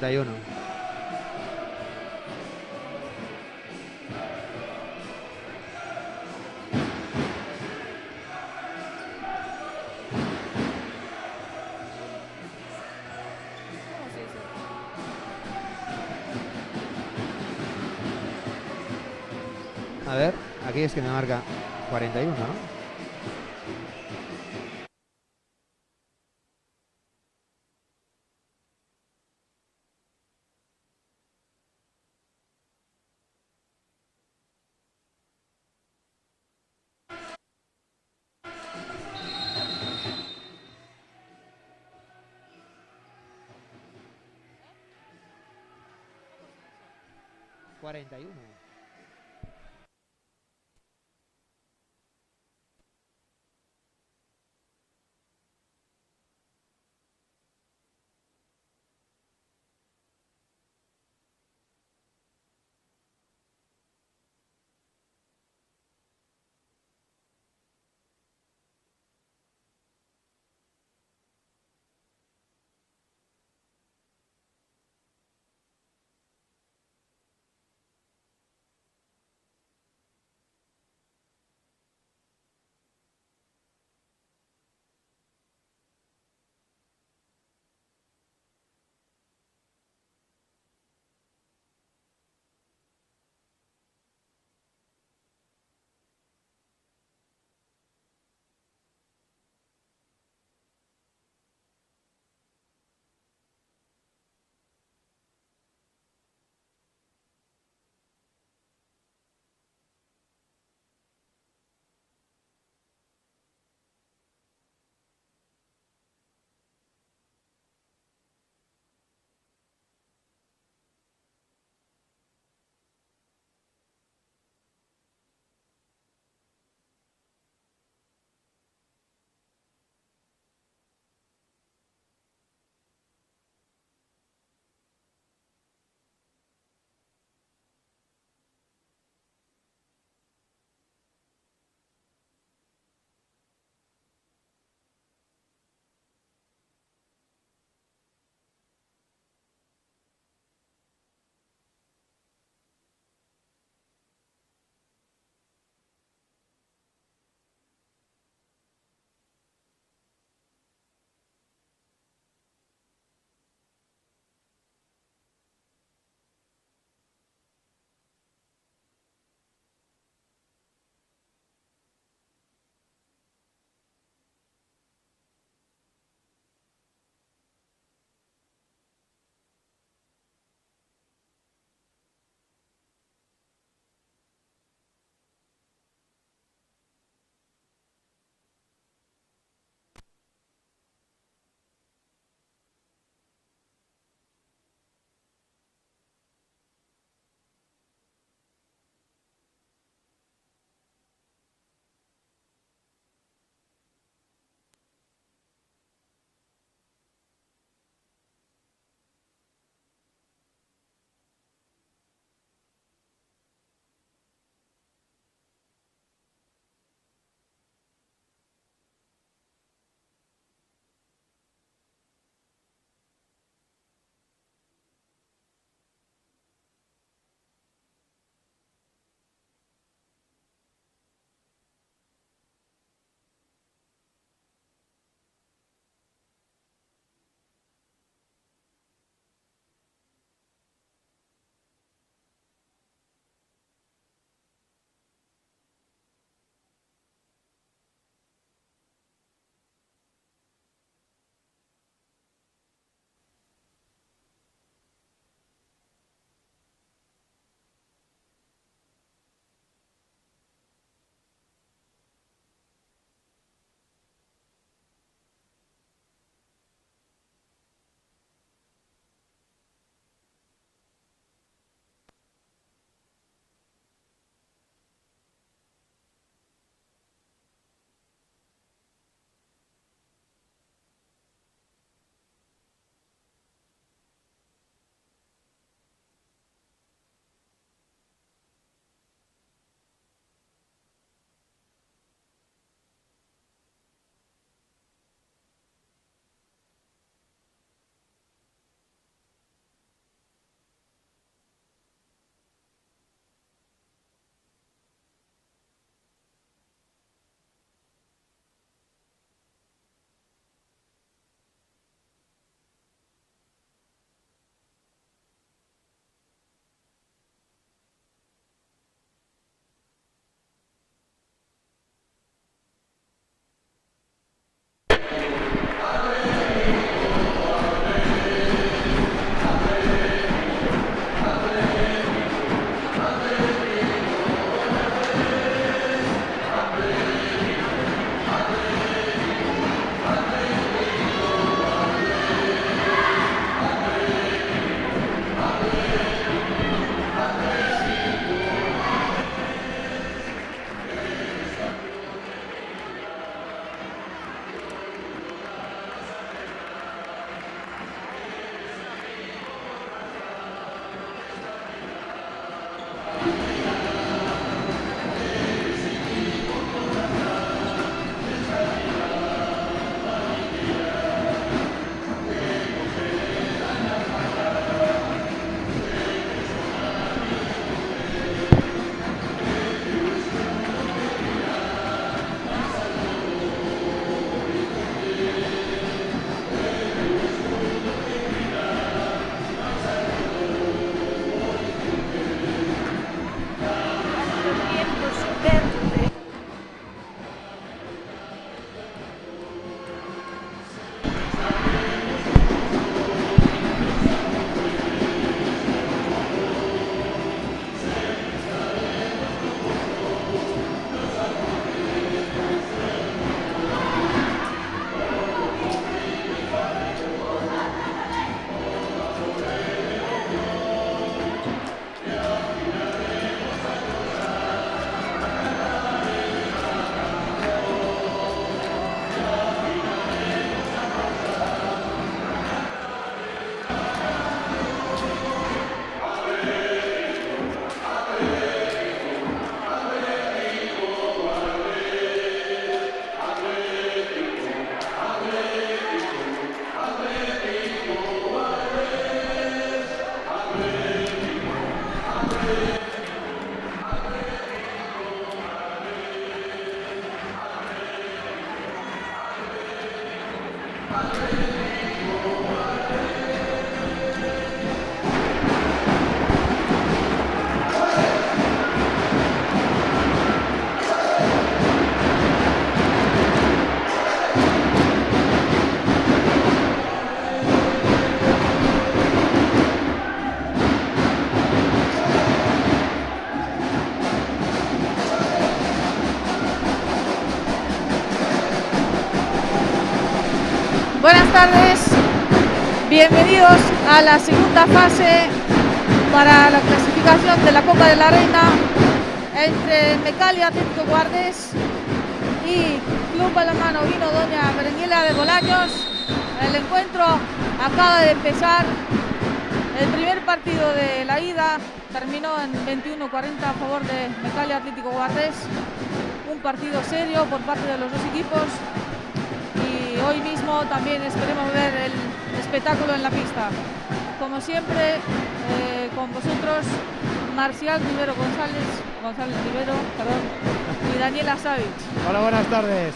41. ¿Cómo se dice? A ver, aquí es que me marca 41, ¿no? ¿Eh? 41. Bienvenidos a la segunda fase para la clasificación de la Copa de la Reina entre Mecalia Atlético Guardés y Club Balonmano Vino Doña Berenguela de Bolaños. El encuentro acaba de empezar. El primer partido de la ida terminó en 21-40 a favor de Mecalia Atlético Guardés. Un partido serio por parte de los dos equipos. Y hoy mismo también esperemos ver el espectáculo en la pista. Como siempre, con vosotros, Marcial Rivero González Rivero, y Daniela Savic. Hola, buenas tardes.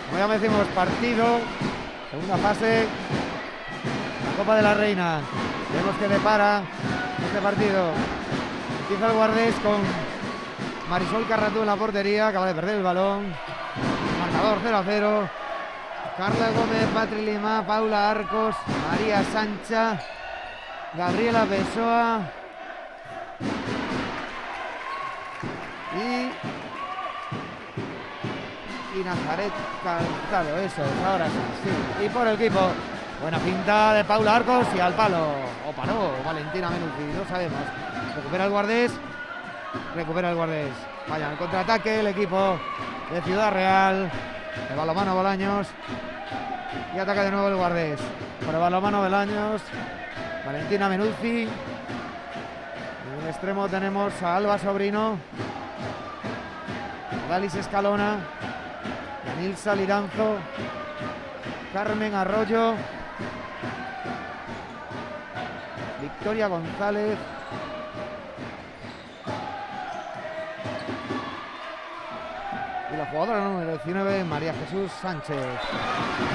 Como ya decimos, partido, segunda fase, la Copa de la Reina. Vemos que depara este partido. Empieza el Guardés con Marisol Carratú en la portería, acaba de perder el balón. Marcador 0-0. Carla Gómez, Patri Lima, Paula Arcos, María Sancha, Gabriela Pessoa y Nazaret Calzado, eso es, ahora sí. Y por el equipo, buena pinta de Paula Arcos y al palo. O paró Valentina Menuzzi, no sabemos. Recupera el Guardés. Vaya, el contraataque, el equipo de Ciudad Real, de Balonmano Bolaños. Y ataca de nuevo el Guardés. Por el Balonmano Bolaños, Valentina Menuzzi. En el extremo tenemos a Alba Sobrino, Dalis Escalona, Yanilsa Liranzo, Carmen Arroyo, Victoria González, y la jugadora número 19, María Jesús Sánchez.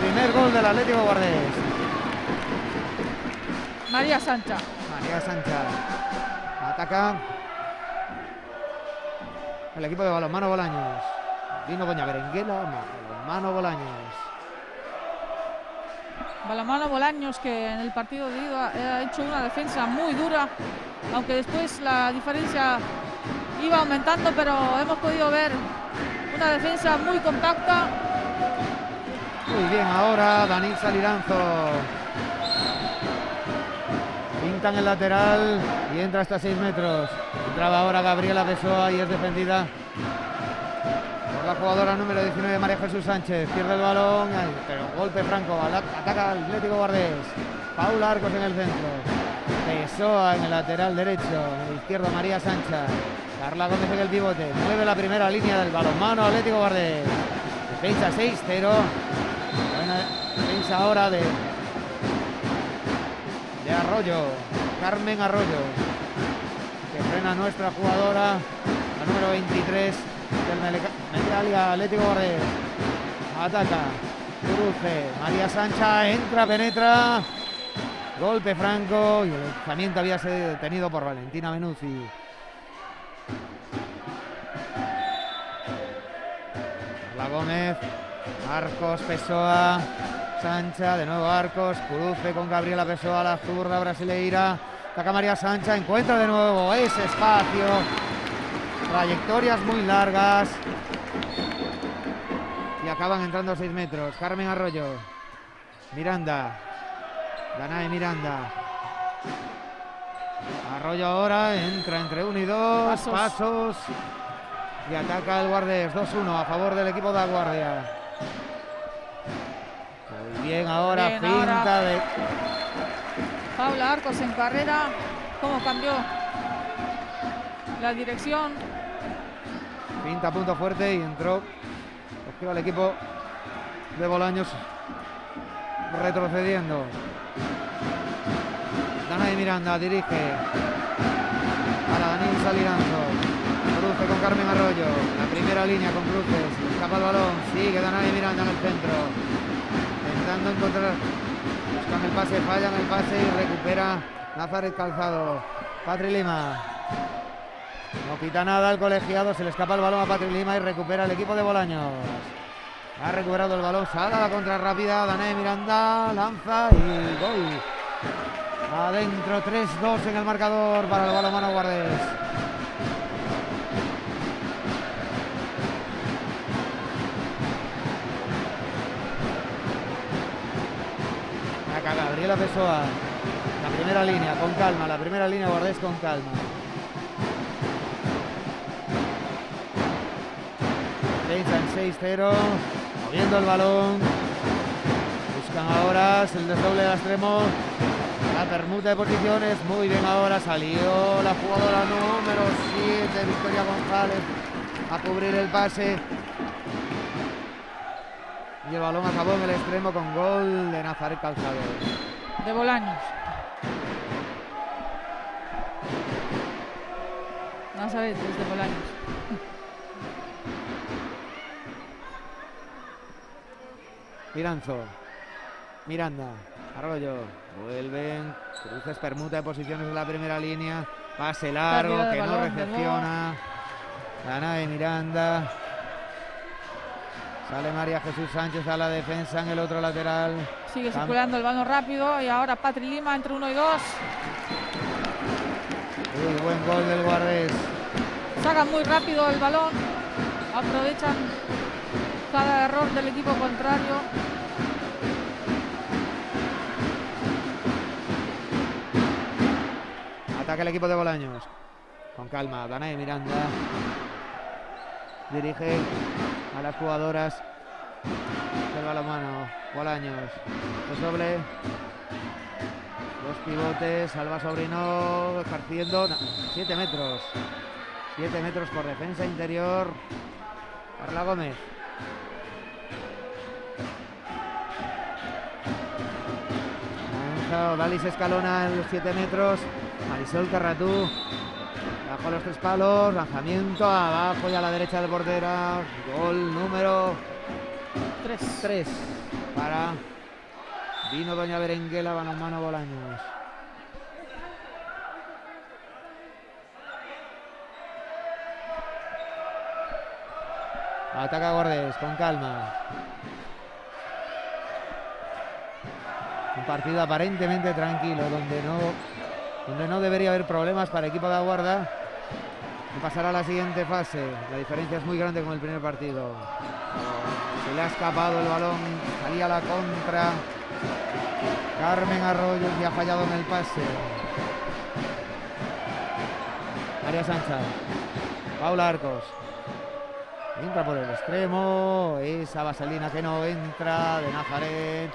Primer gol del Atlético Guardés. María Sancha. Ataca el equipo de Balonmano Bolaños. Vino Doña Berenguela, Balonmano Bolaños. Balonmano Bolaños, que en el partido de ida ha hecho una defensa muy dura, aunque después la diferencia iba aumentando, pero hemos podido ver una defensa muy compacta. Muy bien ahora Danilza Liranzo. Pintan el lateral y entra hasta 6 metros. Entraba ahora Gabriela Pessoa y es defendida por la jugadora número 19, María Jesús Sánchez. Pierde el balón, pero golpe franco. Ataca al Atlético Guardés. Paula Arcos en el centro. Pessoa en el lateral derecho. En el izquierdo María Sancha. Carla Gómez en el pivote. Mueve la primera línea del balonmano Atlético Guardés. Defensa 6-0. Buena defensa ahora de Arroyo. Carmen Arroyo. Que frena nuestra jugadora, la número 23 del Mecalia Atlético Guardés. Ataca. Cruce. María Sancha entra, penetra. Golpe franco y el lanzamiento había sido detenido por Valentina Menuzzi. La Gómez, Arcos, Pessoa, Sancha, de nuevo Arcos, cruce con Gabriela Pessoa, la zurda brasileira, ataca María Sancha, encuentra de nuevo ese espacio, trayectorias muy largas y acaban entrando a 6 metros. Carmen Arroyo, Miranda, Danae Miranda, Arroyo ahora, entra entre 1 y 2, pasos. Y ataca el Guardés, 2-1 a favor del equipo de la Guardia. Muy bien ahora, bien, finta ahora de Paula Arcos en carrera. Cómo cambió la dirección. Finta a punto fuerte y entró. Cogió al equipo de Bolaños retrocediendo. Danae Miranda dirige para Danilza Liranzo. Cruce con Carmen Arroyo, la primera línea con cruces, escapa el balón, sigue Danae Miranda en el centro, intentando encontrar, buscan el pase, fallan el pase y recupera Nazaret Calzado. Patri Lima, no quita nada el colegiado, se le escapa el balón a Patri Lima y recupera el equipo de Bolaños. Ha recuperado el balón, sale a la contra rápida, Danae Miranda lanza y gol. Adentro, 3-2 en el marcador para el balonmano Guardés. Ataca Gabriela Pessoa. La primera línea, con calma. La primera línea Guardés con calma. Defensa en 6-0. Moviendo el balón. Buscan ahora el desdoble de extremo. La permuta de posiciones. Muy bien ahora. Salió la jugadora número 7, Victoria González, a cubrir el pase. Y el balón acabó en el extremo con gol de Nazaret Calzado. De Bolaños. Nazaret desde Bolaños. Miranzo. Miranda. Arroyo. Vuelven. Cruces, permuta de posiciones en la primera línea. Pase largo que no recepciona. La nave Miranda. Sale María Jesús Sánchez a la defensa en el otro lateral. Sigue circulando el balón rápido y ahora Patri Lima entre 1 y 2. Muy buen gol del Guardés. Sacan muy rápido el balón. Aprovechan cada error del equipo contrario. Ataca el equipo de Bolaños. Con calma, Danae Miranda. Dirige a las jugadoras del balonmano. Bolaños. Doble. Dos pivotes. Alba Sobrino ejerciendo 7 metros. 7 metros por defensa interior. Carla Gómez. Odalis Escalona en los 7 metros. Marisol Carratú. Bajo los 3 palos. Lanzamiento abajo y a la derecha de portera. Gol número 3 para Vino Doña Berenguela, balonmano Bolaños. Ataca Guardés con calma. Un partido aparentemente tranquilo, donde no debería haber problemas para el equipo de Aguarda y pasará a la siguiente fase. La diferencia es muy grande con el primer partido. Se le ha escapado el balón, salía la contra. Carmen Arroyo y ha fallado en el pase. María Sánchez. Paula Arcos. Entra por el extremo. Esa vaselina que no entra de Nazaret.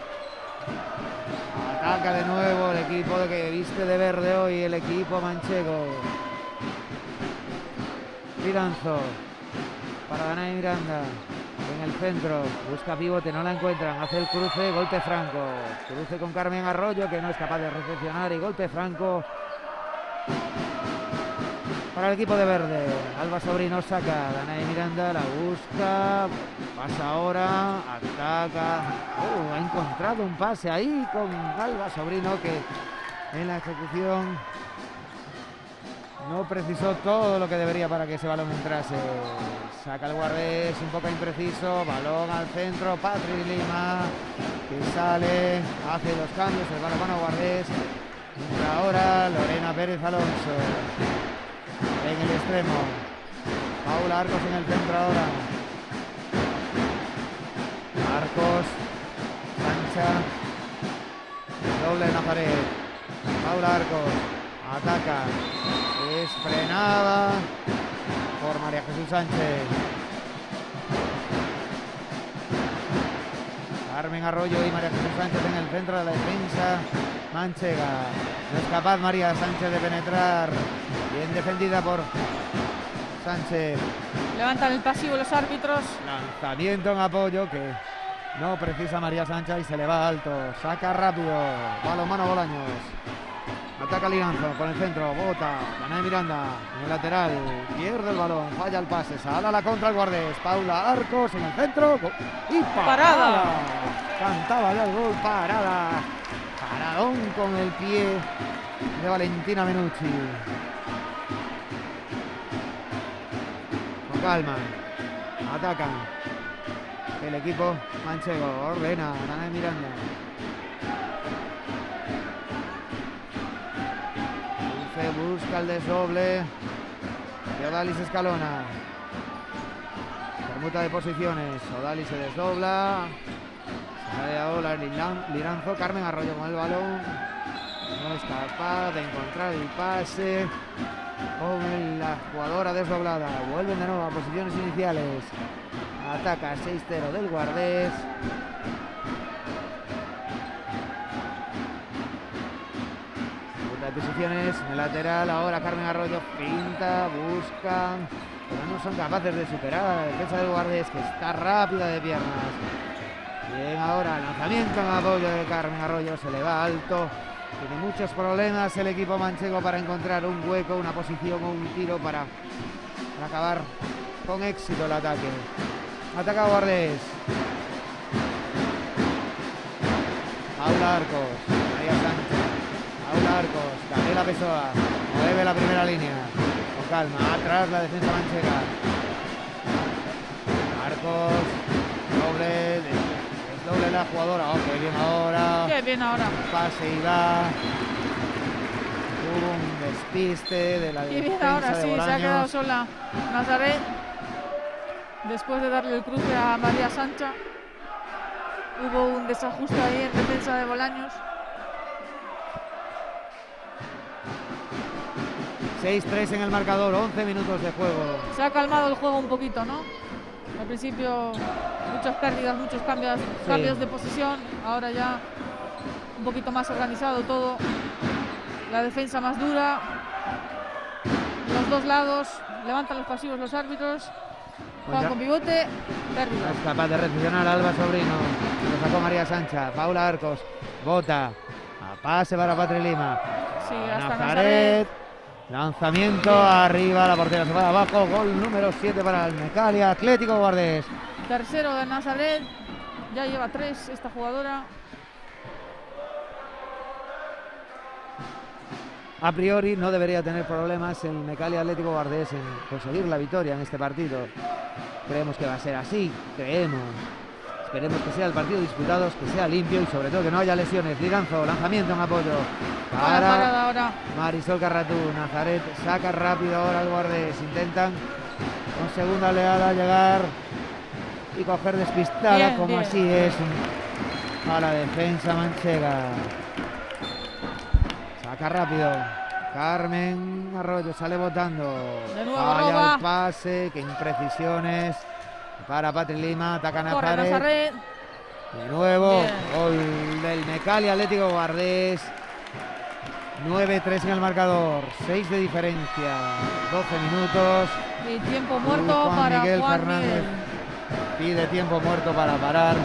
Ataca de nuevo el equipo que viste de verde hoy, el equipo manchego. Liranzo para Danae Miranda en el centro, busca pivote, no la encuentran, hace el cruce, golpe franco, cruce con Carmen Arroyo que no es capaz de recepcionar y golpe franco para el equipo de verde. Alba Sobrino saca, Danae Miranda la busca, pasa ahora, ataca. Ha encontrado un pase ahí con Alba Sobrino que en la ejecución no precisó todo lo que debería para que ese balón entrase. Saca el Guardés, un poco impreciso, balón al centro, Patri Lima que sale, hace los cambios, el balón Guardés. Entra ahora Lorena Pérez Alonso en el extremo. Paula Arcos en el centro ahora. Arcos, Sancha, doble de Nazaret. Paula Arcos ataca, es frenada por María Jesús Sánchez. Carmen Arroyo y María Jesús Sánchez en el centro de la defensa manchega. No es capaz María Sánchez de penetrar. Bien defendida por Sánchez. Levantan el pasivo los árbitros. Lanzamiento en apoyo que no precisa María Sánchez y se le va alto. Saca rápido. Balonmano Bolaños. Ataca Liranzo con el centro. Bota. Danae Miranda en el lateral. Pierde el balón. Falla el pase. Sale a la contra el Guardés. Paula Arcos en el centro. Y parada. Cantaba ya el gol. Parada. Paradón con el pie de Valentina Menucci. Con calma. Atacan. El equipo manchego. Ordena. Danae Miranda. Busca el desdoble de Odalis Escalona. Permuta de posiciones. Odalis se desdobla. Sale ahora Liranzo, Carmen Arroyo con el balón. No es capaz de encontrar el pase con la jugadora desdoblada. Vuelven de nuevo a posiciones iniciales. Ataca 6-0 del Guardés. De posiciones en el lateral. Ahora Carmen Arroyo pinta, buscan, pero no son capaces de superar a la defensa del Guardés, que está rápida de piernas. Bien, ahora lanzamiento en apoyo de Carmen Arroyo, se le va alto. Tiene muchos problemas el equipo manchego para encontrar un hueco, una posición o un tiro para acabar con éxito el ataque. Ataca Guardés. Paula Arcos, María Sánchez, Paula Arcos, Gabriela Pessoa, mueve la primera línea. Con calma, atrás la defensa manchega. Arcos, doble la jugadora. Oh, qué bien ahora. Qué bien ahora. Pase y va. Hubo un despiste de la Qué bien defensa ahora, de sí, Bolaños. se ha quedado sola Nazaret. Después de darle el cruce a María Sancha, hubo un desajuste ahí en defensa de Bolaños. 6-3 en el marcador, 11 minutos de juego. Se ha calmado el juego un poquito, ¿no? Al principio muchas pérdidas, muchos cambios de posición. Ahora ya un poquito más organizado todo. La defensa más dura. Los dos lados levantan los pasivos los árbitros. Juegan con pivote, pérdida. Es capaz de recepcionar a Alba Sobrino. Lo sacó María Sancha. Paula Arcos. Bota. A pase para Patri Lima. Sí, hasta Nazaret. Lanzamiento arriba. La portera se va abajo. Gol número 7 para el Mecalia Atlético Guardés. Tercero de Nazaret. Ya lleva 3 esta jugadora. A priori no debería tener problemas el Mecalia Atlético Guardés en conseguir la victoria en este partido. Creemos que va a ser así, creemos. Esperemos que sea el partido disputado, que sea limpio y sobre todo que no haya lesiones. Liranzo, lanzamiento en apoyo para ahora. Marisol Carratú. Nazaret saca rápido ahora al Guardés. Intentan con segunda oleada llegar y coger despistada, bien, como bien. Así es, a la defensa manchega. Saca rápido. Carmen Arroyo sale votando. De nuevo falla roba. el pase, que imprecisiones. Para Patri Lima, ataca Corre Nazaret. De nuevo, Bien. gol del Mecalia Atlético Guardés. 9-3 en el marcador, 6 de diferencia, 12 minutos. Y tiempo muerto Juan para Miguel Juan Fernández. Miguel. Pide tiempo muerto para parar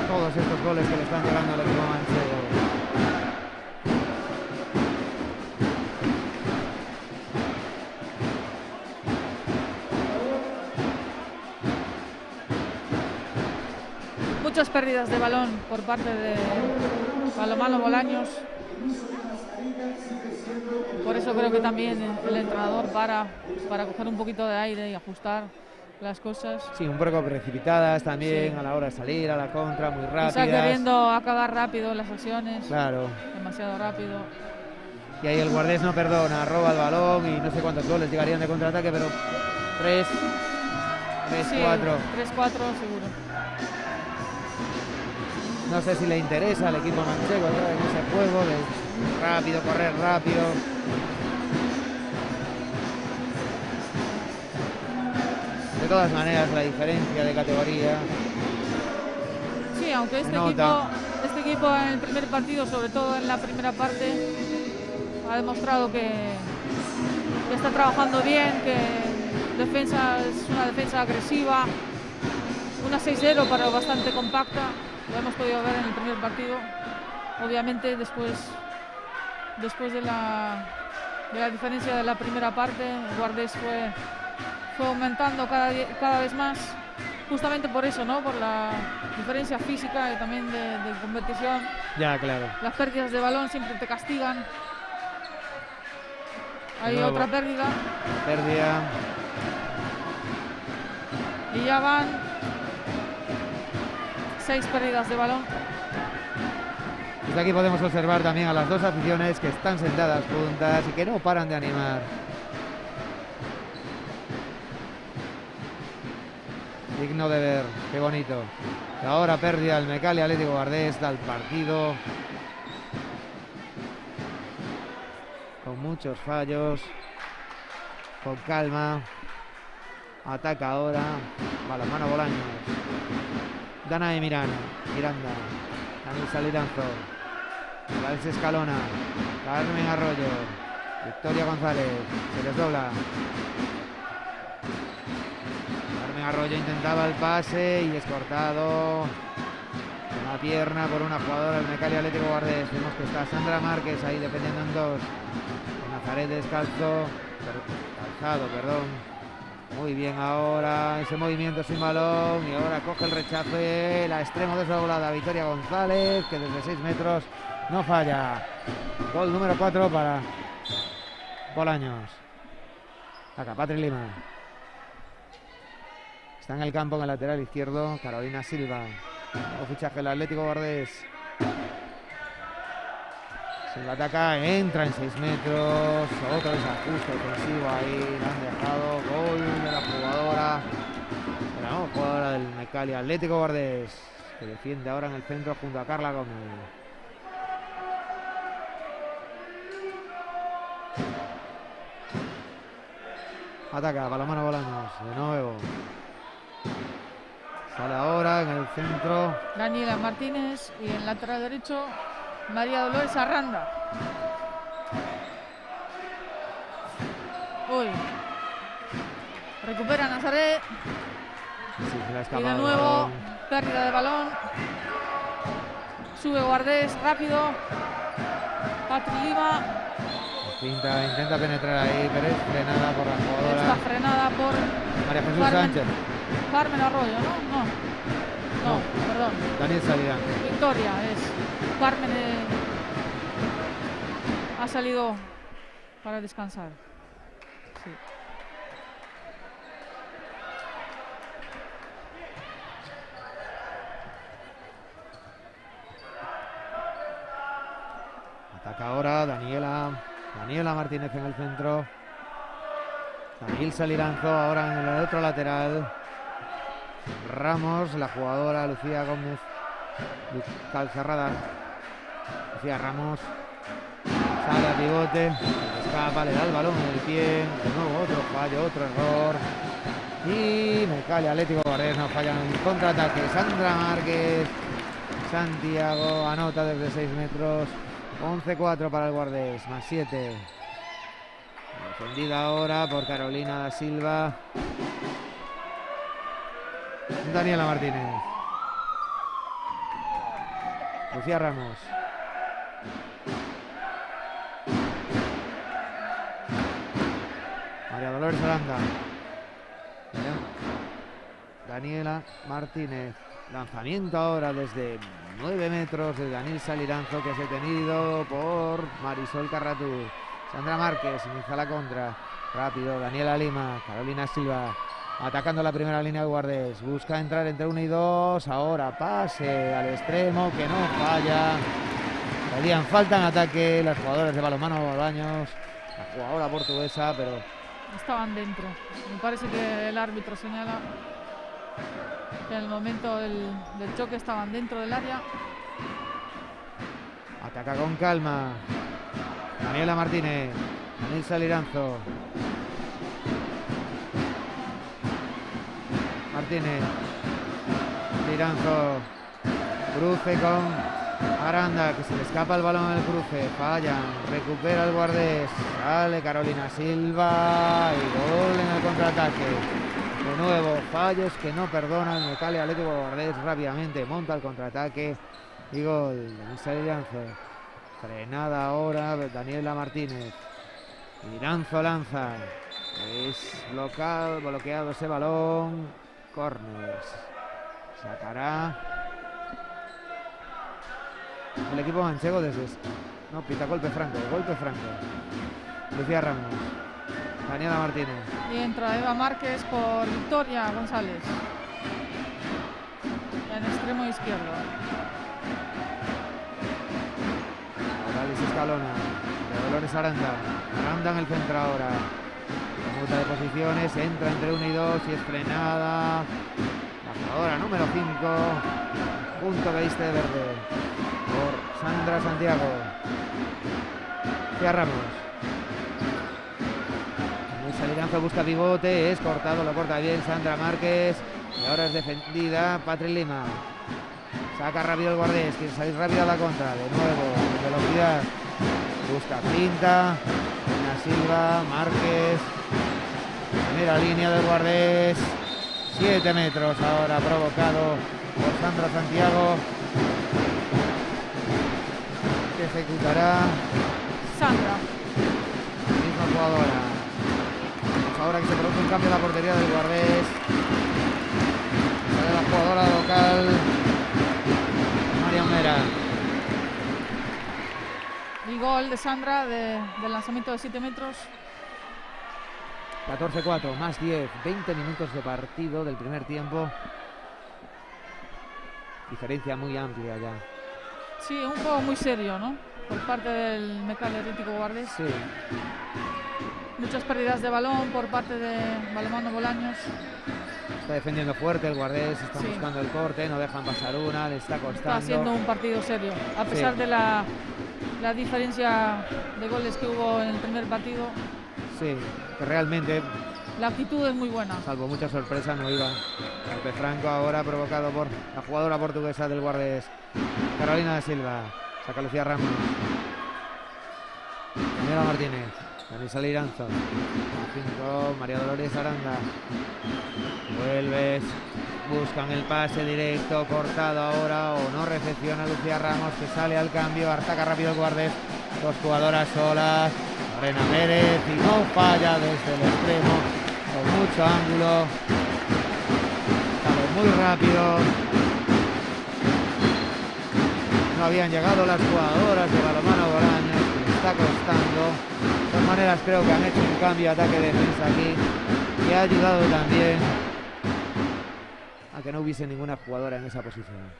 todos estos goles que le están llegando al equipo manchego. Muchas pérdidas de balón por parte de Palomano Bolaños. Por eso creo que también el entrenador para coger un poquito de aire y ajustar las cosas. Sí, un poco precipitadas también, Sí. a la hora de salir a la contra, muy Está rápidas. queriendo acabar rápido las acciones, Claro. demasiado rápido. Y ahí el Guardés no perdona, roba el balón y no sé cuántos goles llegarían de contraataque, pero 3, Sí, 4. 3-4 seguro. No sé si le interesa al equipo manchego en ese juego de rápido, correr rápido. De todas maneras, la diferencia de categoría. Sí, aunque este equipo en el primer partido, sobre todo en la primera parte, ha demostrado que está trabajando bien, que defensa es una defensa agresiva, una 6-0 pero bastante compacta. Lo hemos podido ver en el primer partido. Obviamente después de la diferencia de la primera parte, el Guardés fue aumentando cada vez más, justamente por eso, ¿no? Por la diferencia física y también de competición. Ya, claro. Las pérdidas de balón siempre te castigan. Hay Nuevo. otra pérdida Pérdida. y ya van 6 pérdidas de balón. Desde aquí podemos observar también a las dos aficiones que están sentadas juntas y que no paran de animar. digno de ver, qué bonito. Y ahora pérdida el Mecalia Atlético Guardés, da el partido con muchos fallos, con calma. Ataca ahora balonmano Bolaños, Danae Miranda, Daniel Saliranzo, Valencia Escalona, Carmen Arroyo, Victoria González, se les dobla. Carmen Arroyo intentaba el pase y es cortado con la pierna por una jugadora del Mecalia Atlético Guardés. Vemos que está Sandra Márquez ahí defendiendo en dos. Nazaret calzado, perdón. Muy bien ahora, ese movimiento sin balón y ahora coge el rechace, la extremo desdoblada Victoria González, que desde 6 metros no falla. Gol número 4 para Bolaños. Acá Patri Lima. Está en el campo en el lateral izquierdo Carolina Silva. Nuevo fichaje del Atlético Guardés. Silva ataca, entra en 6 metros. Otro desajuste ofensivo ahí. Lo han dejado. Gol de la jugadora del Mecalia Atlético Guardés, que defiende ahora en el centro junto a Carla Gómez. Ataca balonmano Bolaños de nuevo. Sale ahora en el centro Daniela Martínez y en lateral derecho María Dolores Arranda. Uy. Recupera Nazaret. Sí, y de nuevo pérdida de balón. Sube Guardés rápido. Patri Lima. Intenta penetrar ahí, pero es frenada por la jugadora. Está frenada por María Jesús Sánchez. Carmen Arroyo, ¿no? No, perdón. Daniel Salirán. Victoria es. Carmen ha salido para descansar. Sí. Ataca ahora Daniela Martínez en el centro. Daniel Saliranzo ahora en el otro lateral. Ramos, la jugadora Lucía Gómez Calcerrada. Lucía Ramos sale a pivote, escapa, le da el balón en el pie. De nuevo otro fallo, otro error. Y Mecalia Atlético Guardés no falla en el contraataque. Sandra Márquez, Santiago anota desde 6 metros. 11-4 para el Guardés, más 7. Defendida ahora por Carolina da Silva. Daniela Martínez. Lucía Ramos. María Dolores Aranda. Daniela Martínez. Lanzamiento ahora desde 9 metros de Daniel Saliranzo, que es detenido por Marisol Carratú. Sandra Márquez inicia la contra. Rápido, Daniela Lima, Carolina Silva. Atacando la primera línea de Guardés. Busca entrar entre 1 y 2. Ahora pase al extremo, que no falla. Pedían falta en ataque las jugadoras de balonmano Bolaños. La jugadora portuguesa, pero estaban dentro. Me parece que el árbitro señala que en el momento del choque estaban dentro del área. Ataca con calma Daniela Martínez. Daniel Saliranzo. Martínez. Saliranzo. Cruce con Aranda, que se le escapa el balón en el cruce. Fallan. Recupera el Guardés. Sale Carolina Silva. Y gol en el contraataque. De nuevo, fallos que no perdonan. Mecalia Atlético Guardés rápidamente monta el contraataque y gol. Daniel Saliranzo. Frenada ahora Daniela Martínez. Liranzo lanza. Es bloqueado ese balón. Corners. Sacará el equipo manchego desde... No, pita golpe franco. Lucía Ramos. Daniela Martínez. Y entra Eva Márquez por Victoria González. En extremo izquierdo. Alice Escalona. De Dolores Aranda. Aranda en el centro ahora. Muta de posiciones. Entra entre 1 y 2 y es frenada La jugadora número 5, punto que viste de verde por Sandra Santiago. Cía Ramos. Luisa Liranzo busca pivote, es cortado, lo corta bien Sandra Márquez. Y ahora es defendida Patri Lima. Saca rápido el guardés, quiere salir rápido a la contra. De nuevo, velocidad. Busca pinta. Ana Silva, Márquez. Primera línea del guardés. 7 metros ahora provocado por Sandra Santiago. Que ejecutará Sandra. Misma jugadora. Ahora que se produce un cambio en la portería del guardés. Sale la jugadora local María Mera. Y gol de Sandra del lanzamiento de 7 metros. 14-4, más 10, 20 minutos de partido del primer tiempo. Diferencia muy amplia ya. Sí, un juego muy serio, ¿no? Por parte del Mecalia Atlético Guardés. Sí. Muchas pérdidas de balón por parte de Balonmano Bolaños. Está defendiendo fuerte el guardés, están Sí. buscando el corte, no dejan pasar una, le está costando. Está siendo un partido serio. A pesar de la diferencia de goles que hubo en el primer partido, Sí, que realmente, la actitud es muy buena. salvo mucha sorpresa, no iba. Golpe franco ahora provocado por la jugadora portuguesa del guardés, Carolina da Silva. Saca Lucía Ramos. Daniela Martínez. Danisa Liranzo. 5, María Dolores Aranda. Vuelves. Buscan el pase directo, cortado ahora, o no recepciona Lucía Ramos, que sale al cambio, ataca rápido el guardés. Dos jugadoras solas. Lorena Pérez y no falla desde el extremo, con mucho ángulo. Sale muy rápido. No habían llegado las jugadoras de Balonmano Bolaños, que le está costando. De todas maneras, creo que han hecho un cambio ataque-defensa aquí, que ha ayudado también a que no hubiese ninguna jugadora en esa posición.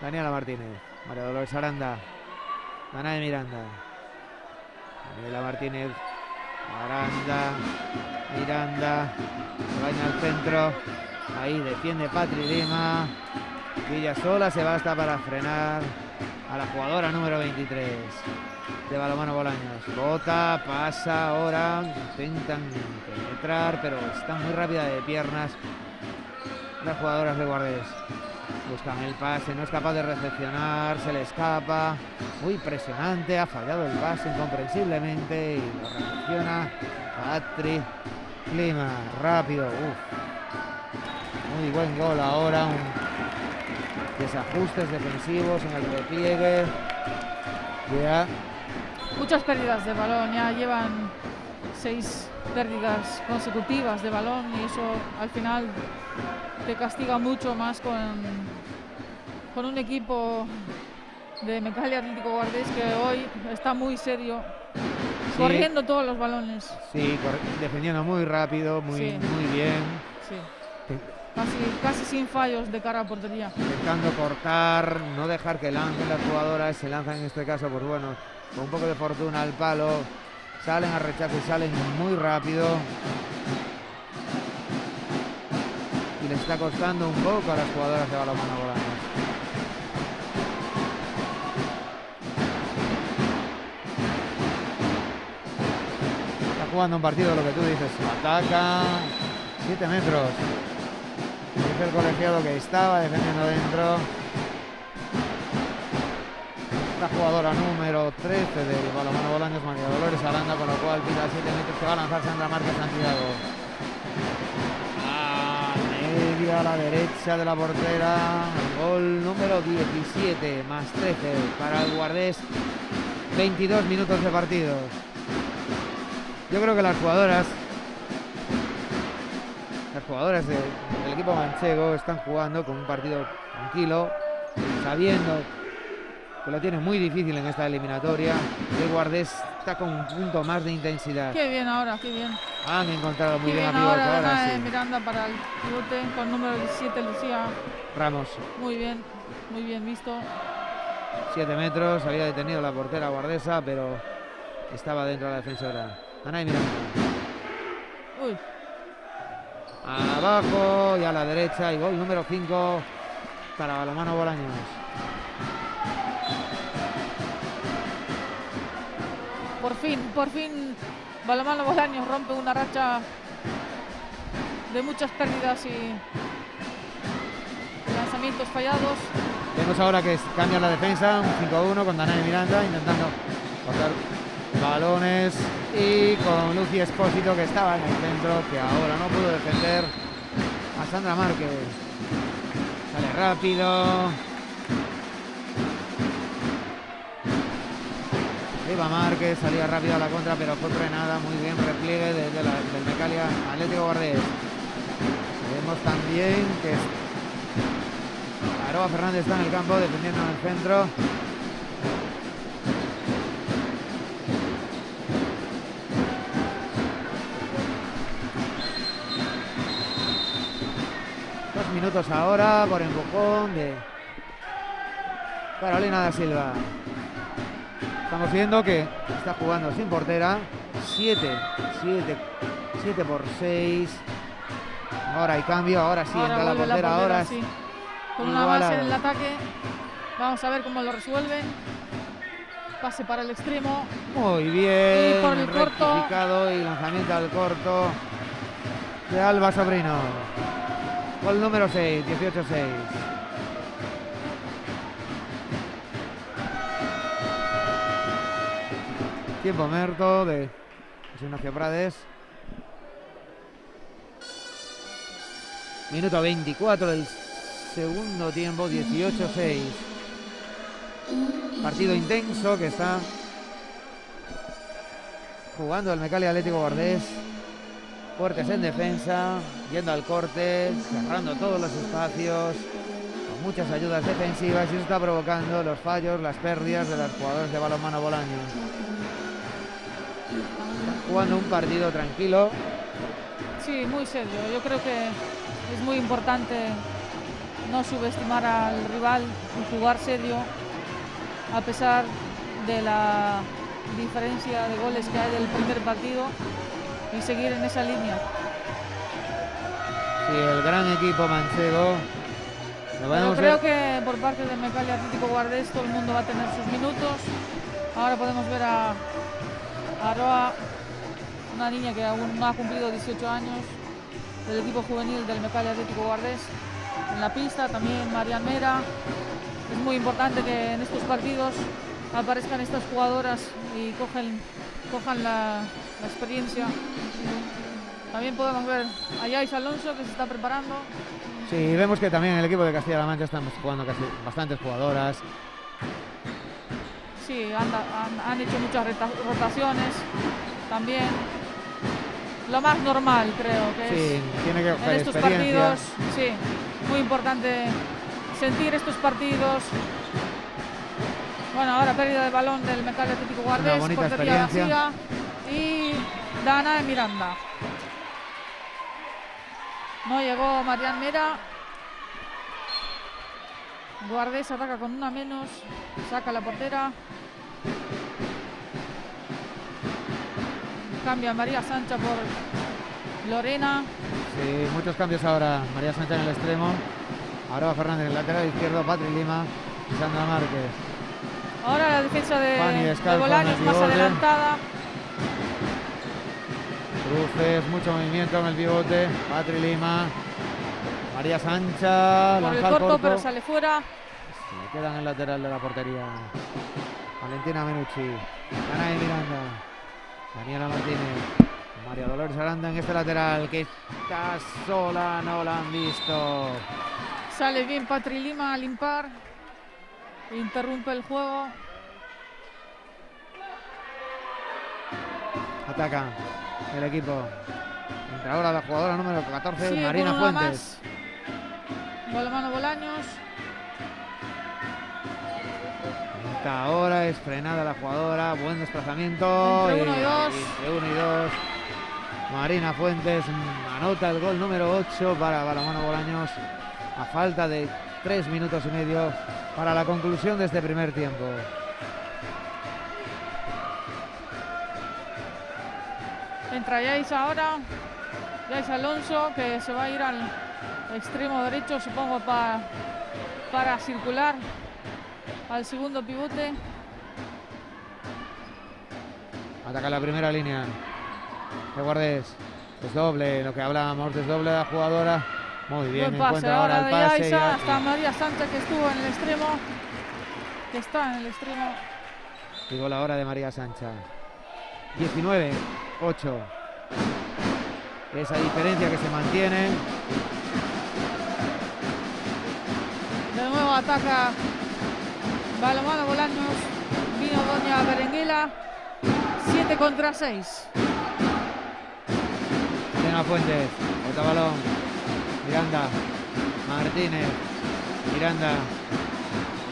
Daniela Martínez, María Dolores Aranda, Danae Miranda. Daniela Martínez, Aranda, Miranda, vaina al centro. Ahí defiende Patri Lima. Villa sola se basta para frenar a la jugadora número 23 de Balonmano Bolaños. Bota, pasa ahora, intentan penetrar, pero están muy rápida de piernas las jugadoras de guardés. Buscan el pase, no es capaz de recepcionar, se le escapa. Muy presionante, ha fallado el pase incomprensiblemente y lo recepciona Patri Lima. Rápido, muy buen gol ahora. Desajustes defensivos en el repliegue. Ya. Muchas pérdidas de balón, ya llevan 6 pérdidas consecutivas de balón y eso al final te castiga mucho más con un equipo de Mecalia Atlético Guardés que hoy está muy serio, Sí. corriendo todos los balones. Sí, defendiendo muy rápido, muy bien. Sí. Casi sin fallos de cara a portería. Intentando cortar, no dejar que lancen las jugadoras. Se lanzan en este caso, pues bueno, con un poco de fortuna al palo. Salen a rechazo y salen muy rápido. Y les está costando un poco a las jugadoras de Balonmano Bolaños. Está jugando un partido, lo que tú dices. Ataca 7 metros. Dice el colegiado que estaba defendiendo dentro. La jugadora número 13 del Balonmano Bolaños, María Dolores Aranda, con lo cual pita 7 metros que va a lanzar Sandra Márquez Santiago. A media, a la derecha de la portera. Gol número 17, más 13 para el guardés. 22 minutos de partido. Yo creo que las jugadoras del equipo manchego están jugando con un partido tranquilo, sabiendo que lo tiene muy difícil en esta eliminatoria. El guardés está con un punto más de intensidad. Qué bien ahora, qué bien. Han encontrado muy Qué bien a bien pivote ahora ahora, sí. Miranda para el pivote con número 17 Lucía. Ramos, Muy bien visto. 7 metros, había detenido la portera guardesa, pero estaba dentro de la defensora. Danae Miranda. Uy, abajo y a la derecha, y gol número 5 para Balonmano Bolaños. Por fin, Balonmano Bolaños rompe una racha de muchas pérdidas y lanzamientos fallados. Vemos ahora que cambia la defensa, un 5-1 con Danae Miranda intentando cortar balones, y con Lucy Espósito, que estaba en el centro, que ahora no pudo defender a Sandra Márquez. Sale rápido. Iba Márquez, salía rápido a la contra, pero fue frenada. Muy bien, repliegue del Mecalia Atlético Guardés. Vemos también que Aroa Fernández está en el campo defendiendo en el centro. Minutos ahora por empujón de Carolina da Silva. Estamos viendo que está jugando sin portera. 7 por 6. Ahora hay cambio, ahora sí entra la portera, ahora sí. Con una base en el ataque. Vamos a ver cómo lo resuelve. Pase para el extremo. Muy bien. Y por el corto. Y lanzamiento al corto de Alba Sobrino. Gol número 6, 18-6. Tiempo muerto de Ignacio Prades. Minuto 24 del segundo tiempo, 18-6. Partido intenso que está jugando el Mecalia Atlético Guardés. Fuertes en defensa, yendo al corte, cerrando todos los espacios, con muchas ayudas defensivas, y eso está provocando los fallos, las pérdidas de los jugadores de Balonmano Bolaños. Están jugando un partido tranquilo. Sí, muy serio. Yo creo que es muy importante no subestimar al rival y jugar serio, a pesar de la diferencia de goles que hay del primer partido, y seguir en esa línea. Sí, el gran equipo manchego. Pero creo que por parte de Mecalia Atlético Guardés todo el mundo va a tener sus minutos. Ahora podemos ver a Aroa, una niña que aún no ha cumplido 18 años, del equipo juvenil del Mecalia Atlético Guardés, en la pista. También Marian Mera. Es muy importante que en estos partidos aparezcan estas jugadoras y cojan la experiencia. También podemos ver a Yais Alonso, que se está preparando. Sí, vemos que también en el equipo de Castilla-La Mancha estamos jugando casi bastantes jugadoras. Sí, han hecho muchas rotaciones también. Lo más normal, creo que sí, tiene que en estos partidos. Sí, muy importante sentir estos partidos. Bueno, ahora pérdida de balón del Mecalia Atlético Guardés, portería vacía, y Danae Miranda. No llegó Marian Mera. Guardés ataca con una menos, saca la portera. Cambia María Sancha por Lorena. Sí, muchos cambios ahora. María Sancha en el extremo. Aroa Fernández en el lateral izquierdo, Patri Lima y Sandra Márquez. Ahora la defensa de Bolaños más adelantada. Cruces, mucho movimiento en el pivote. Patri Lima, María Sancha, por el corto, pero sale fuera. Se queda en el lateral de la portería Valentina Menucci, Danae Miranda, Daniela Martínez, María Dolores Aranda en este lateral, que está sola, no la han visto. Sale bien Patri Lima a limpar, interrumpe el juego. Ataca el equipo. Entra ahora la jugadora número 14, sí, Marina Fuentes. Balonmano Bolaños. Ahora es frenada la jugadora, buen desplazamiento. Entre 1 y 2. Entre 1 y 2. Marina Fuentes anota el gol número 8 para Balonmano Bolaños, a falta de 3 minutos y medio para la conclusión de este primer tiempo. Entra Yais ahora. Ya es Alonso, que se va a ir al extremo derecho, supongo, para circular al segundo pivote. Ataca la primera línea de Guardés. Desdoble, lo que hablábamos, desdoble de la jugadora. Muy bien, Buen pase encuentra ahora el de pase. Yaiza, hasta María Sánchez, que estuvo en el extremo. Que está en el extremo. Digo la hora de María Sánchez. 19-8. Esa diferencia que se mantiene. De nuevo ataca Balonmano Bolaños. Vino doña Berenguela. 7 contra 6. Elena Fuentes. Otro balón. Miranda. Martínez. Miranda.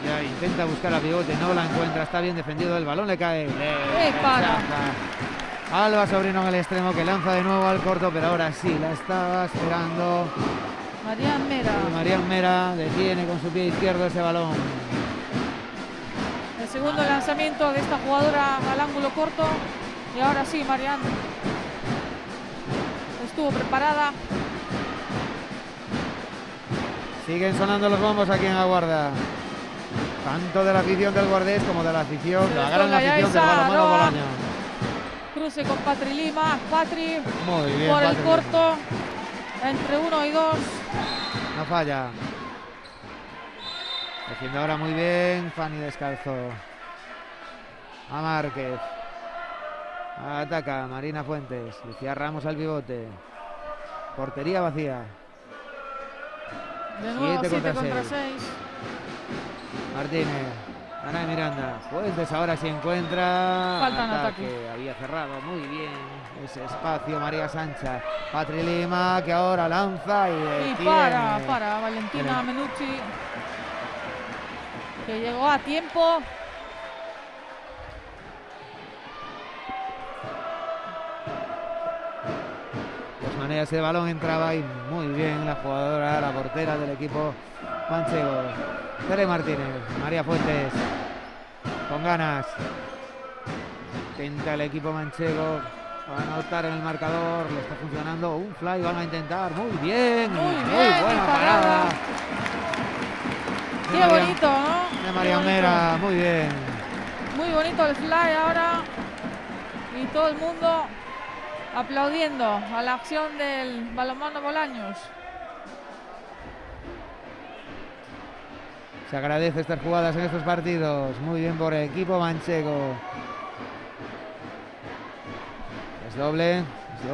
Ya intenta buscar a pivote. No la encuentra. Está bien defendido. El balón le cae. Para. Alba Sobrino en el extremo, que lanza de nuevo al corto, pero ahora sí la estaba esperando Marian Mera. Y Marian Mera detiene con su pie izquierdo ese balón. El segundo lanzamiento de esta jugadora al ángulo corto. Y ahora sí, Marian estuvo preparada. Siguen sonando los bombos aquí en Aguarda. Tanto de la afición del Guardés como de la afición, la gran afición del Balonmano Bolaños. Cruce con Patri Lima. Patri muy bien, por Patri el corto. Entre 1 y 2. No falla. Defiende ahora muy bien Fanny Descalzo. A Márquez. Ataca Marina Fuentes. Lucía Ramos al pivote. Portería vacía. De nuevo 7 contra 6. Martínez. Ana de Miranda. Fuentes ahora sí encuentra. Falta en ataque. Había cerrado muy bien ese espacio María Sánchez. Patri Lima, que ahora lanza y para Valentina Menucci, que llegó a tiempo. De todas maneras, ese balón entraba ahí muy bien la jugadora, la portera del equipo manchego. Tere Martínez, María Fuentes, con ganas. Intenta el equipo manchego anotar en el marcador, le está funcionando. Un fly van a intentar, muy bien, muy buena parada. Qué bonito, ¿no? De María Mera, muy bien. Muy bonito el fly ahora. Y todo el mundo aplaudiendo a la acción del Balonmano Bolaños. Se agradece estas jugadas en estos partidos. Muy bien por el equipo manchego. Es doble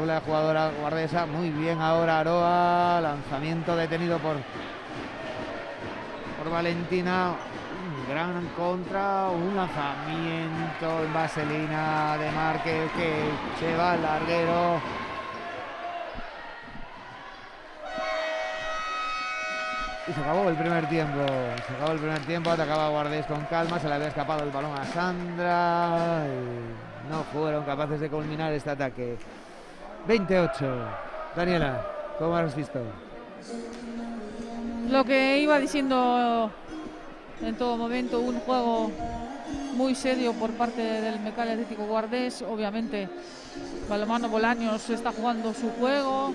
la jugadora guardesa. Muy bien ahora Aroa. Lanzamiento detenido por Valentina. Un gran contra. Un lanzamiento en vaselina de Márquez, que se va al larguero. Y se acabó el primer tiempo. Atacaba Guardés con calma. Se le había escapado el balón a Sandra. Y no fueron capaces de culminar este ataque. 28. Daniela, ¿cómo has visto? Lo que iba diciendo en todo momento, un juego muy serio por parte del Mecalia Atlético Guardés. Obviamente Balonmano Bolaños está jugando su juego.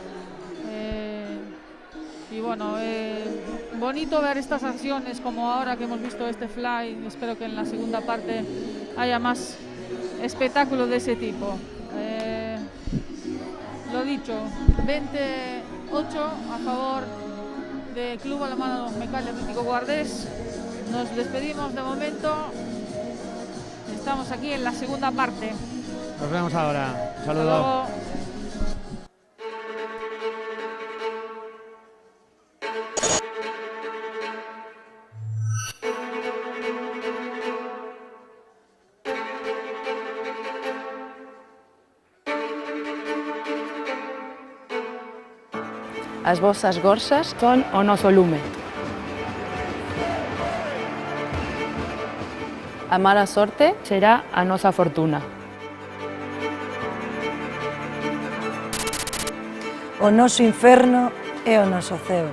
Y bueno, bonito ver estas acciones como ahora que hemos visto este fly. Espero que en la segunda parte haya más espectáculo de ese tipo. Lo dicho, 28 a favor del Club Balonmano Mecalia Atlético Guardés. Nos despedimos de momento. Estamos aquí en la segunda parte. Nos vemos ahora. Un saludo. As vosas gorzas son o noso lume. A mala sorte será a nosa fortuna. O noso inferno é o noso ceo.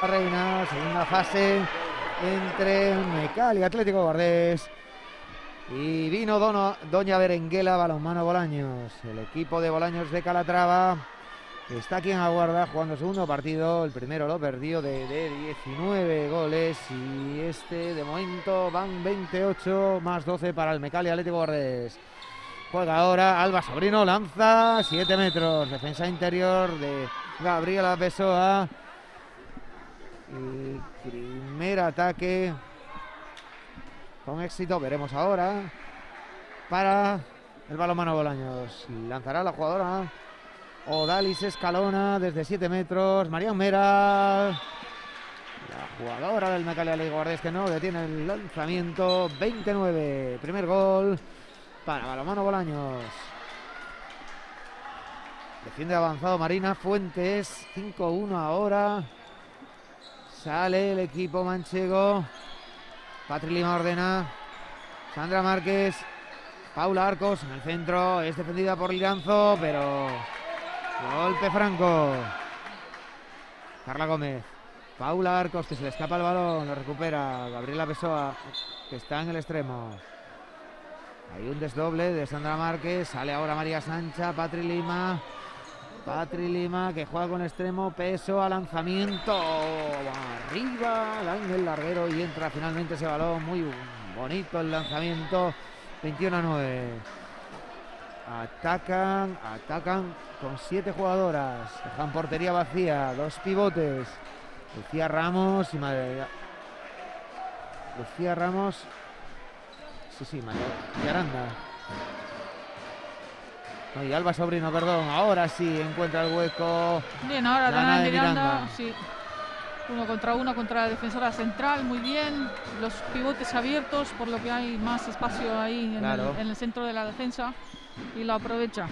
la Reina, segunda fase entre Mecal y Atlético Guardés. Y vino Doña Berenguela Balonmano Bolaños. El equipo de Bolaños de Calatrava está aquí en Aguarda jugando segundo partido. El primero lo perdió de 19 goles. Y este de momento van 28 más 12 para el Mecal y Atlético Guardés. Juega ahora Alba Sobrino, lanza 7 metros. Defensa interior de Gabriela Pessoa. Y primer ataque con éxito, veremos ahora para el Balonmano Bolaños. Lanzará la jugadora Odalis Escalona desde 7 metros. Marian Mera, la jugadora del Mecal y Atlético Guardés, que no detiene el lanzamiento. 29, primer gol para Balonmano Bolaños. Defiende avanzado Marina Fuentes. 5-1 ahora. Sale el equipo manchego. Patri Lima ordena. Sandra Márquez. Paula Arcos en el centro. Es defendida por Liranzo, pero golpe franco. Carla Gómez. Paula Arcos, que se le escapa el balón. Lo recupera Gabriela Pessoa, que está en el extremo. Hay un desdoble de Sandra Márquez. Sale ahora María Sancha. Patri Lima, que juega con extremo. Pessoa, lanzamiento arriba, en el larguero, y entra finalmente ese balón. Muy bonito el lanzamiento. 21-9. Atacan con 7 jugadoras. Dejan portería vacía. 2 pivotes. Lucía Ramos y Lucía Ramos. Sí, María Aranda. No, y Alba Sobrino, perdón. Ahora sí encuentra el hueco. Bien, ahora Dana de Miranda. Sí. 1 contra la defensora central, muy bien. Los pivotes abiertos, por lo que hay más espacio ahí en el centro de la defensa. Y lo aprovecha.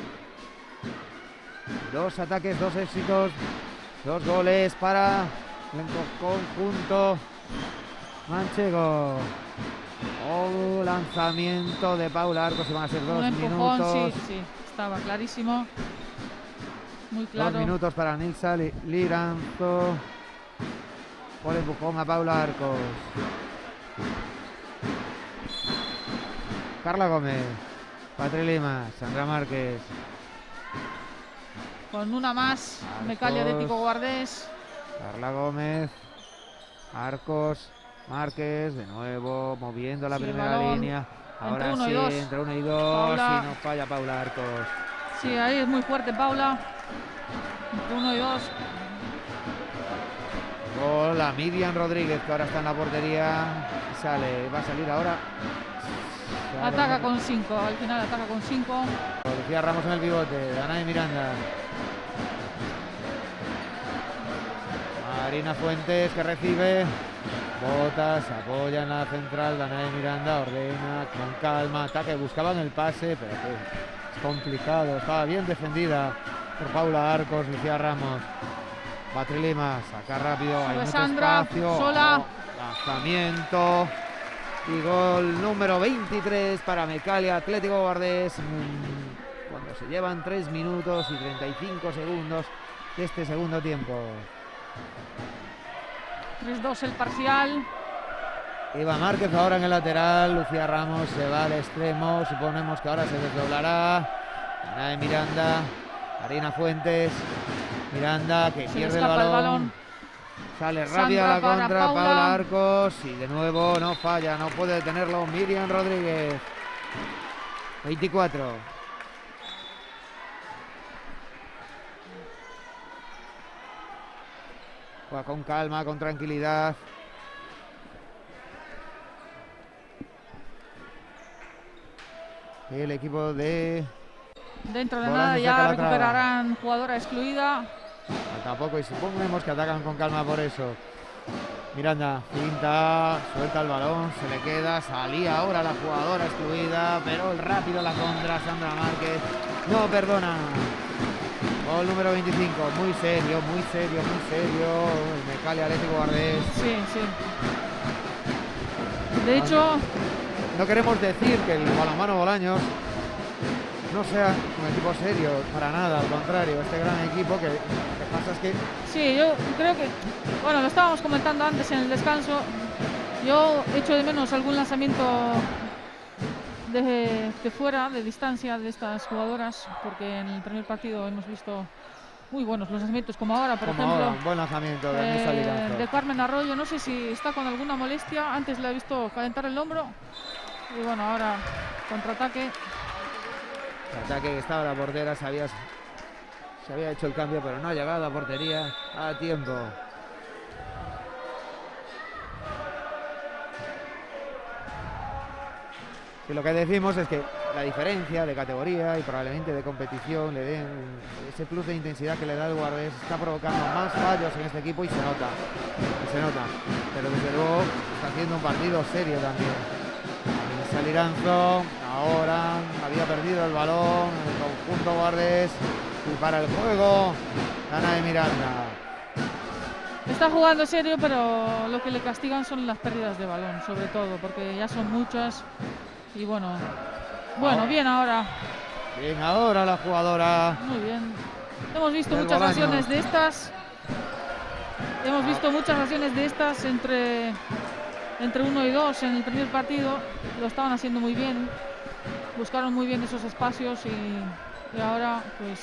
2 ataques, 2 éxitos, 2 goles para el conjunto manchego. Lanzamiento de Paula Arcos, y van a ser 2 minutos. Sí, estaba clarísimo. Muy claro. 2 minutos para Nilsa Liranzo. Por empujón a Paula Arcos. Carla Gómez. Patri Lima. Sandra Márquez. Con una más, Mecal y Atlético Guardés. Carla Gómez. Arcos. Márquez. De nuevo moviendo la primera línea. Ahora entre 1 sí, y 2. entre 1 y 2. Y no falla Paula Arcos. Sí, ahí es muy fuerte Paula. Entre 1 y 2. Gol a Miriam Rodríguez, que ahora está en la portería. Va a salir ahora. Ataca con 5, al final ataca con 5. Lucía Ramos en el pivote, Dana de Miranda. Marina Fuentes, que recibe. Botas, apoya en la central. Dana de Miranda ordena con calma. Ataque, buscaban el pase, pero es complicado. Estaba bien defendida por Paula Arcos. Lucía Ramos. Patri Lima, saca rápido, hay mucho Sandra, espacio. sola. Lanzamiento y gol número 23 para Mecal y Atlético Guardés. Cuando se llevan 3 minutos y 35 segundos de este segundo tiempo. 3-2 el parcial. Eva Márquez ahora en el lateral. Lucía Ramos se va al extremo. Suponemos que ahora se desdoblará. Ana de Miranda. Marina Fuentes. Miranda, que pierde el balón. Sale rápida la contra, Paula Arcos. Y de nuevo no falla, no puede detenerlo Miriam Rodríguez. 24. Juega con calma, con tranquilidad. El equipo de... Dentro de nada ya recuperarán jugadora excluida. Falta poco y suponemos que atacan con calma por eso. Miranda, pinta, suelta el balón, se le queda, salía ahora la jugadora excluida, pero el rápido la contra, Sandra Márquez no perdona. Gol número 25, muy serio, el Mecal y Atlético Guardés. Sí. De hecho... No queremos decir que el Balonmano Bolaños no sea un equipo serio, para nada, al contrario, este gran equipo que lo que pasa es que Sí, yo creo que, bueno, lo estábamos comentando antes en el descanso, yo echo de menos algún lanzamiento de fuera, de distancia de estas jugadoras, porque en el primer partido hemos visto muy buenos lanzamientos, como ahora, por como ejemplo, ahora, un buen lanzamiento de Anisa Liranzo. de Carmen Arroyo. No sé si está con alguna molestia, antes la he visto calentar el hombro, y bueno, ahora contraataque. El ataque que estaba la portera, se había hecho el cambio, pero no ha llegado a portería a tiempo. Y lo que decimos es que la diferencia de categoría y probablemente de competición le den ese plus de intensidad que le da el Guardés, está provocando más fallos en este equipo y se nota. Pero desde luego está haciendo un partido serio también. Anisa Liranzo ahora había perdido el balón en el conjunto Guardés y para el juego Danae Miranda. Está jugando serio, pero lo que le castigan son las pérdidas de balón, sobre todo, porque ya son muchas. Y bueno, bien ahora. Bien ahora la jugadora. Muy bien. Hemos visto del muchas Bolaños. acciones de estas. Hemos visto muchas acciones de estas entre 1 y 2 en el primer partido. Lo estaban haciendo muy bien. Buscaron muy bien esos espacios y ahora pues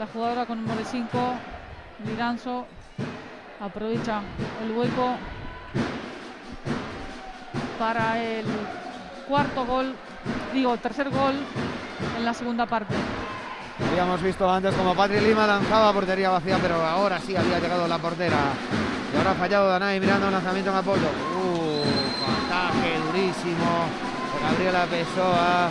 la jugadora con número 5, Liranzo, aprovecha el hueco para el tercer gol en la segunda parte. Habíamos visto antes como Patri Lima lanzaba a portería vacía, pero ahora sí había llegado la portera. Y ahora ha fallado Danae Miranda, un lanzamiento en apoyo. Ataque durísimo de Gabriela Pessoa.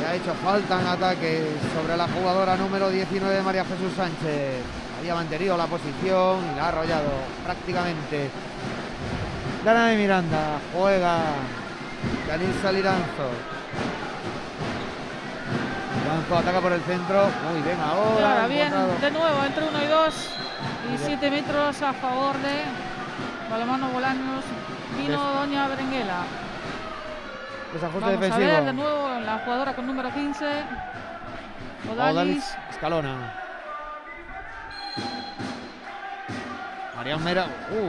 Le ha hecho falta en ataque sobre la jugadora número 19, María Jesús Sánchez. Había mantenido la posición y la ha arrollado prácticamente. Danae Miranda juega. Anisa Liranzo. Liranzo ataca por el centro. Muy bien ahora. Y ahora bien, de nuevo entre 1 y 2 y 7 metros a favor de Balonmano Bolaños. Vino Doña Berenguela. Desajuste Vamos defensivo. a ver de nuevo la jugadora con número 15, Odalis. Escalona. Marian Mera.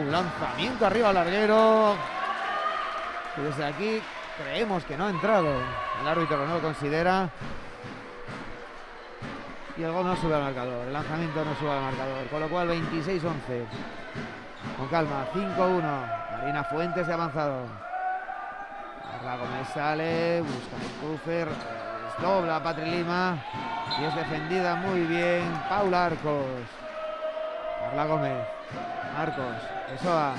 Lanzamiento arriba al larguero. Y desde aquí creemos que no ha entrado. El árbitro no lo considera. Y el gol no sube al marcador. El lanzamiento no sube al marcador. Con lo cual 26-11. Con calma. 5-1. Marina Fuentes de avanzado. Carla Gómez sale. Busca el cruce. Dobla a Patri Lima. Y es defendida muy bien Paula Arcos. Carla Gómez. Arcos. Pessoa.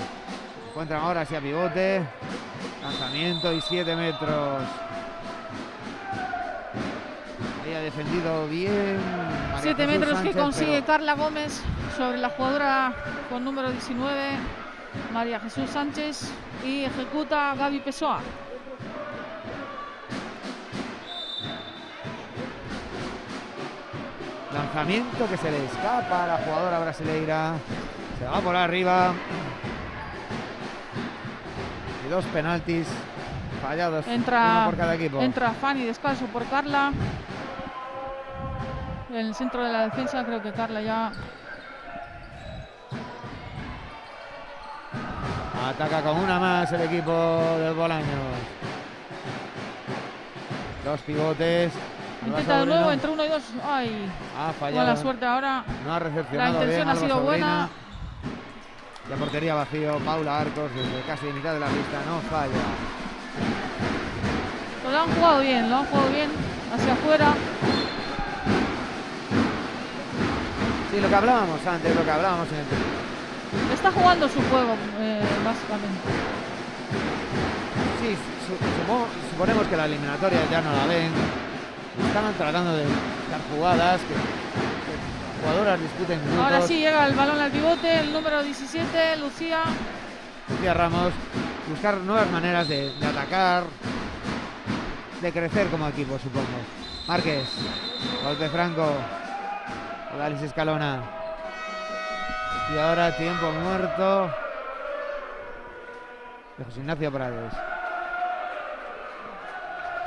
Encuentran ahora hacia pivote. Lanzamiento y 7 metros. Ahí ha defendido bien. 7 metros Sánchez, que consigue pero Carla Gómez sobre la jugadora con número 19, María Jesús Sánchez, y ejecuta Gaby Pessoa. lanzamiento que se le escapa a la jugadora brasileira. Se va por arriba. Y 2 penaltis fallados, uno por cada equipo. Entra Fanny descalzo por Carla. En el centro de la defensa creo que Carla ya ataca con una más el equipo del Bolaños. 2 pivotes. intenta de nuevo entre 1 y 2. Ay, Ha fallado. mala suerte ahora. No ha recepcionado La intención bien ha Alba sido Sobrina. buena. La portería vacío. Paula Arcos desde casi mitad de la pista no falla. Lo han jugado bien, hacia afuera. Sí, lo que hablábamos antes, lo que hablábamos en el... Está jugando su juego, básicamente. Sí, suponemos que la eliminatoria ya no la ven. Están tratando de dar jugadas, que las jugadoras disputen minutos. Ahora sí llega el balón al pivote, el número 17, Lucía. Lucía Ramos, buscar nuevas maneras de atacar, de crecer como equipo, supongo. Márquez, golpe franco. Odalis Escalona. Y ahora tiempo muerto de José Ignacio Prades.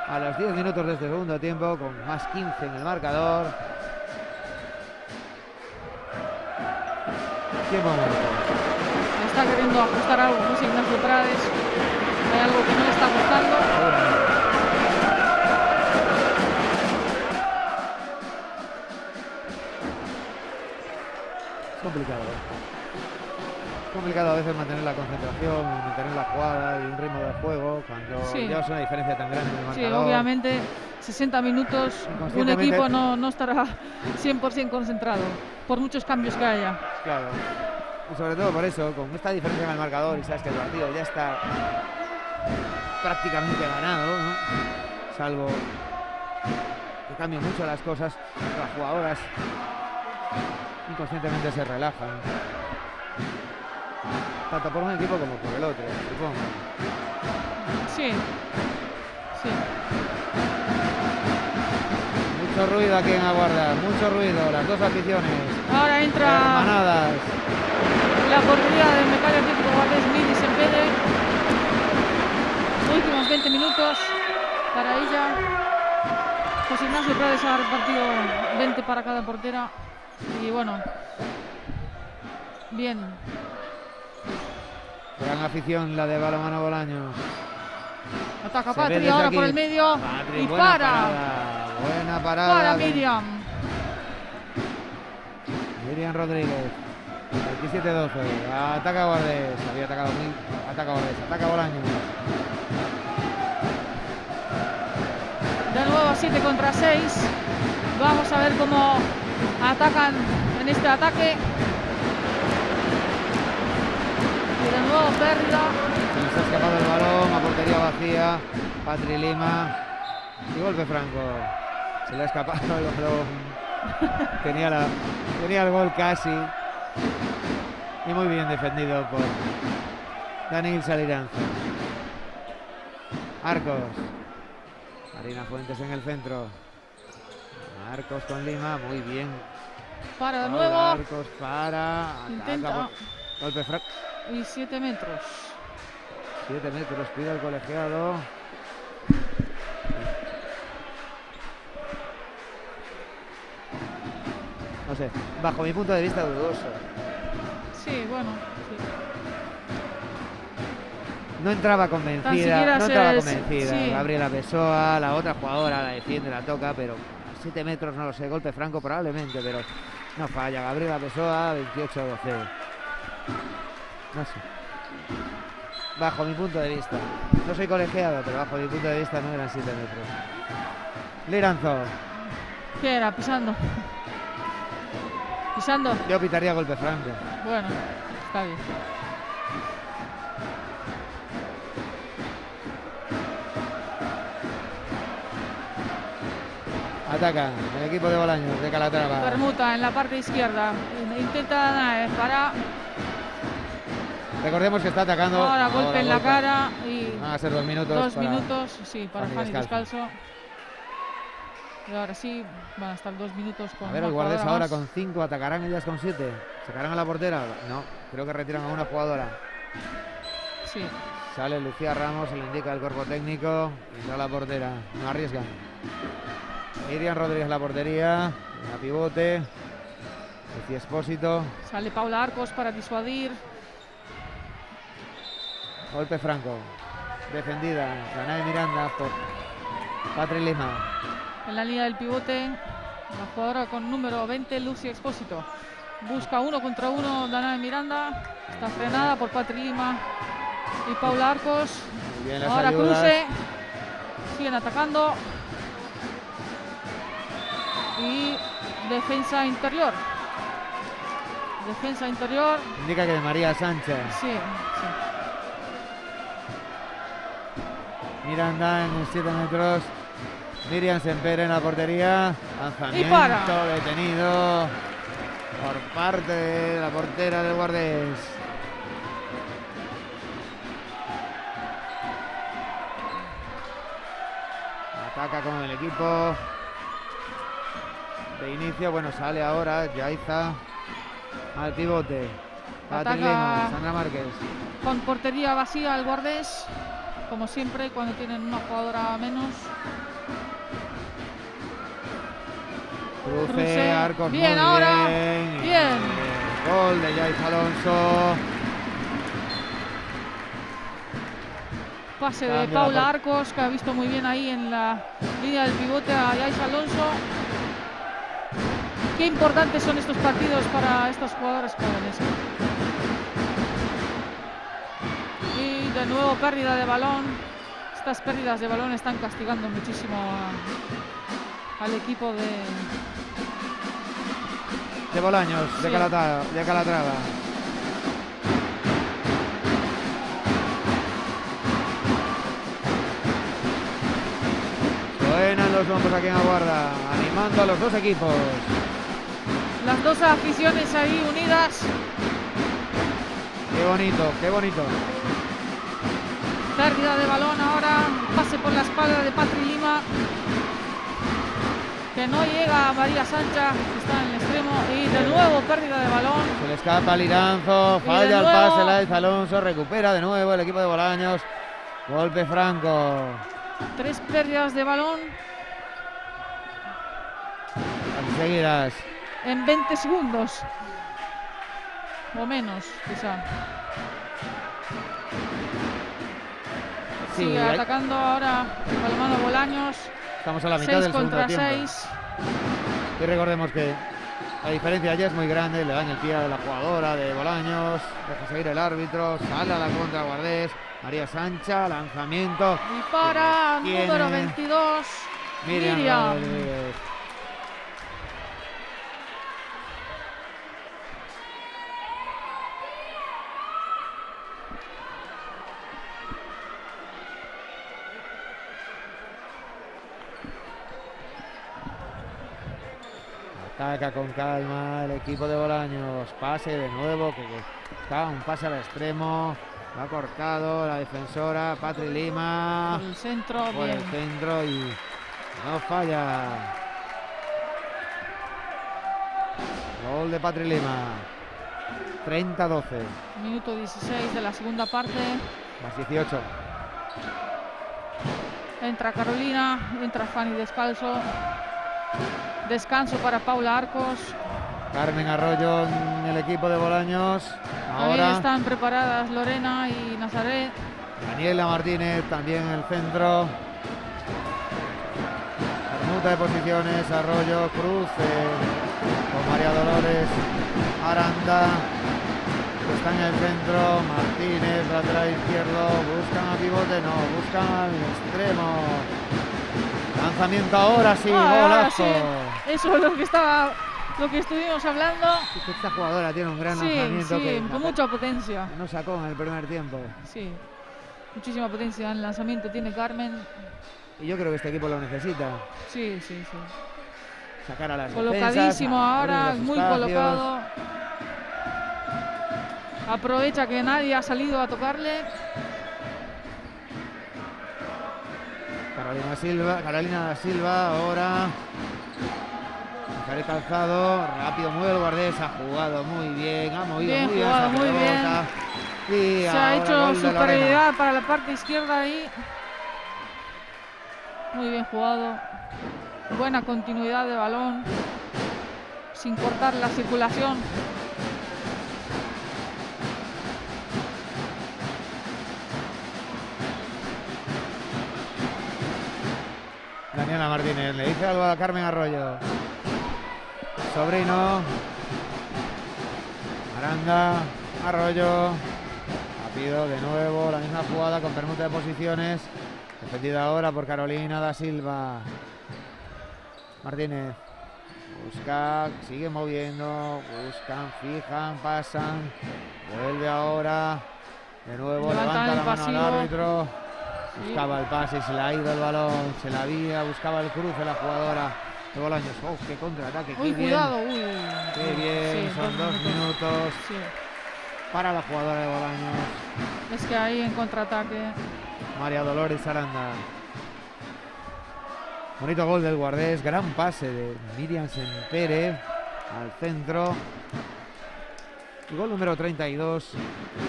a los 10 minutos de este segundo tiempo, con más 15 en el marcador. Tiempo muerto. Está queriendo ajustar algo José Ignacio Prades. Hay algo que no le está gustando. Es complicado. Es complicado a veces mantener la concentración, mantener la jugada y un ritmo de juego cuando Sí. llevas una diferencia tan grande en el Sí, marcador. obviamente 60 minutos un Inconscientemente. equipo no estará 100% concentrado, por muchos cambios que haya. Claro. Y sobre todo por eso, con esta diferencia en el marcador y sabes que el partido ya está prácticamente ganado, ¿no? Salvo que cambien mucho las cosas, las jugadoras inconscientemente se relajan. Tanto por un equipo como por el otro, supongo. Sí, sí. Mucho ruido aquí en Aguarda, mucho ruido, las dos aficiones Ahora entra hermanadas. la portería del Mecalia Atlético Guardés, Mili Sempere. Últimos 20 minutos para ella. José Ignacio Prades ha repartido 20 para cada portera. Y bueno, bien. Gran afición la de Balonmano Bolaño. Ataca Se ve Patri desde ahora aquí. por el medio. Patri, Y buena para. parada, buena parada. Para de Miriam. Miriam Rodríguez. 27-12. Ataca Guardés. Había atacado ataca Guardés. Ataca Bolaño. De nuevo 7 contra 6. Vamos a ver cómo atacan en este ataque. Y de nuevo pérdida. Se ha escapado el balón a portería vacía. Patri Lima. Y golpe franco. Se le ha escapado el balón. Tenía el gol casi. Y muy bien defendido por Daniel Saliranza. Arcos. Marina Fuentes en el centro. Arcos con Lima. Muy bien. Para de Ahora nuevo. Arcos para. Intenta. Ataca, golpe franco. Y 7 metros. 7 metros pide el colegiado. No sé, bajo mi punto de vista dudoso. Sí, bueno. Sí. No entraba Tan convencida, siquiera no entraba se- convencida. sí. Gabriela Pessoa, la otra jugadora la defiende, la toca, pero 7 metros no lo sé, golpe franco probablemente, pero no falla. Gabriela Pessoa, 28-12. No sé. Bajo mi punto de vista. No soy colegiado, pero bajo mi punto de vista no eran 7 metros. Liranzo. ¿Qué era? Pisando. Pisando. Yo pitaría golpe franco. Bueno, está bien. Ataca el equipo de Bolaños, de Calatrava. Permuta en la parte izquierda. Intenta Danae para. Recordemos que está atacando. Ahora golpe en la golpe. cara. Y Van a ser 2 minutos. 2 para- minutos. Sí, para Fanny Fanny Descalzo. Descalzo. Y ahora sí, van a estar 2 minutos con A ver, una el Guardés jugadora ahora más. con 5, atacarán ellas con 7. ¿Sacarán a la portera? No, creo que retiran a una jugadora. Sí. Sale Lucía Ramos, se le indica el cuerpo técnico. Entra la portera, no arriesgan. Miriam Rodríguez la portería, la pivote. Lucía Espósito, Sale Paula Arcos para disuadir. golpe franco. Defendida, Danae Miranda por Patri Lima. En la línea del pivote, la jugadora con número 20, Lucia Expósito. Busca 1 contra 1 Danae Miranda. Está frenada por Patri Lima y Paula Arcos. Muy bien las Ahora ayudas. cruce. Siguen atacando. Y defensa interior. Defensa interior. Indica que de María Sánchez. Sí, sí. Miranda en 7 metros. Miriam Sempere en la portería. Lanzamiento para. detenido por parte de la portera del Guardés. Ataca con el equipo de inicio. Bueno, sale ahora Yaiza al pivote. Patri Ataca. Lima, Sandra Márquez. Con portería vacía el Guardés. como siempre, cuando tienen una jugadora menos. Cruce, Arcos, bien muy ahora, bien. bien. Gol de Yais Alonso. Pase de Cambia Paula la Arcos, que ha visto muy bien ahí en la línea del pivote a Yais Alonso. Qué importantes son estos partidos para estos jugadores jóvenes. Y de nuevo pérdida de balón. Estas pérdidas de balón están castigando muchísimo al equipo de Bolaños, Sí. de Calatrava. Suenan los bombos aquí en Aguarda, animando a los dos equipos. las dos aficiones ahí unidas. Qué bonito, qué bonito. Pérdida de balón ahora, pase por la espalda de Patri Lima, que no llega a María Sancha, que está en el extremo, y de nuevo pérdida de balón. Se le escapa Liranzo, Y falla de el nuevo- pase, Laiz Alonso, recupera de nuevo el equipo de Bolaños. Golpe franco. 3 pérdidas de balón Así seguirás. en 20 segundos. O menos, quizá. Sí, Sigue atacando ahora Balonmano Bolaños. estamos a la mitad 6 del segundo contra tiempo. 6. Y recordemos que la diferencia ya es muy grande, le dan el pie a la jugadora de Bolaños, deja seguir el árbitro, sale a la contra Guardés, María Sancha, lanzamiento. Dispara Tiene número 22. Miriam. Rodríguez. Ataca con calma el equipo de Bolaños. Pase de nuevo, que está un pase al extremo. Lo ha cortado la defensora Patri Lima. Por el centro, Por el bien. centro y no falla. Gol de Patri Lima. 30-12. Minuto 16 de la segunda parte. Más 18. Entra Carolina, entra Fanny Descalzo. Descanso para Paula Arcos. Carmen Arroyo en el equipo de Bolaños. También Ahora están preparadas Lorena y Nazaret. Daniela Martínez también en el centro. Permuta de posiciones, Arroyo, cruce con María Dolores, Aranda, que está en el centro, Martínez, lateral izquierdo, buscan a pivote, no, buscan al extremo. Lanzamiento ahora sí, Ahora golazo. sí. Eso es lo que estuvimos hablando. Esta jugadora tiene un gran Sí, lanzamiento sí, que con mucha potencia. no sacó en el primer tiempo. Sí, muchísima potencia en el lanzamiento tiene Carmen. Y yo creo que este equipo lo necesita. Sí, sí, sí. Sacar a las Colocadísimo defensas, ahora, abrir los muy espacios. colocado. Aprovecha que nadie ha salido a tocarle. Carolina da Silva ahora. Jared Calzado, rápido mueve el Guardés, ha jugado muy bien, ha movido Bien muy bien jugado, esa muy pelota. Y Se ahora ha hecho gol de Lorena. superioridad para la parte izquierda ahí. Muy bien jugado. Buena continuidad de balón. Sin cortar la circulación. Daniela Martínez, le dice algo a Carmen Arroyo. Sobrino. Aranda, Arroyo. Rápido, de nuevo, la misma jugada con permuta de posiciones. Defendida ahora por Carolina da Silva. Martínez. Busca, sigue moviendo. Buscan, fijan, pasan. Vuelve ahora. De nuevo, Levantan levanta el la mano al pasivo. árbitro. Sí. Buscaba el pase, se le ha ido el balón, se la había, buscaba el cruce la jugadora de Bolaños. ¡Oh, qué contraataque! Uy, ¡Qué bien! cuidado. Uy. ¡Qué bien! Sí, Son 2 minutos Sí. para la jugadora de Bolaños. Es que ahí en contraataque. María Dolores Aranda. Bonito gol del Guardés, gran pase de Miriam Sempere al centro. Y gol número 32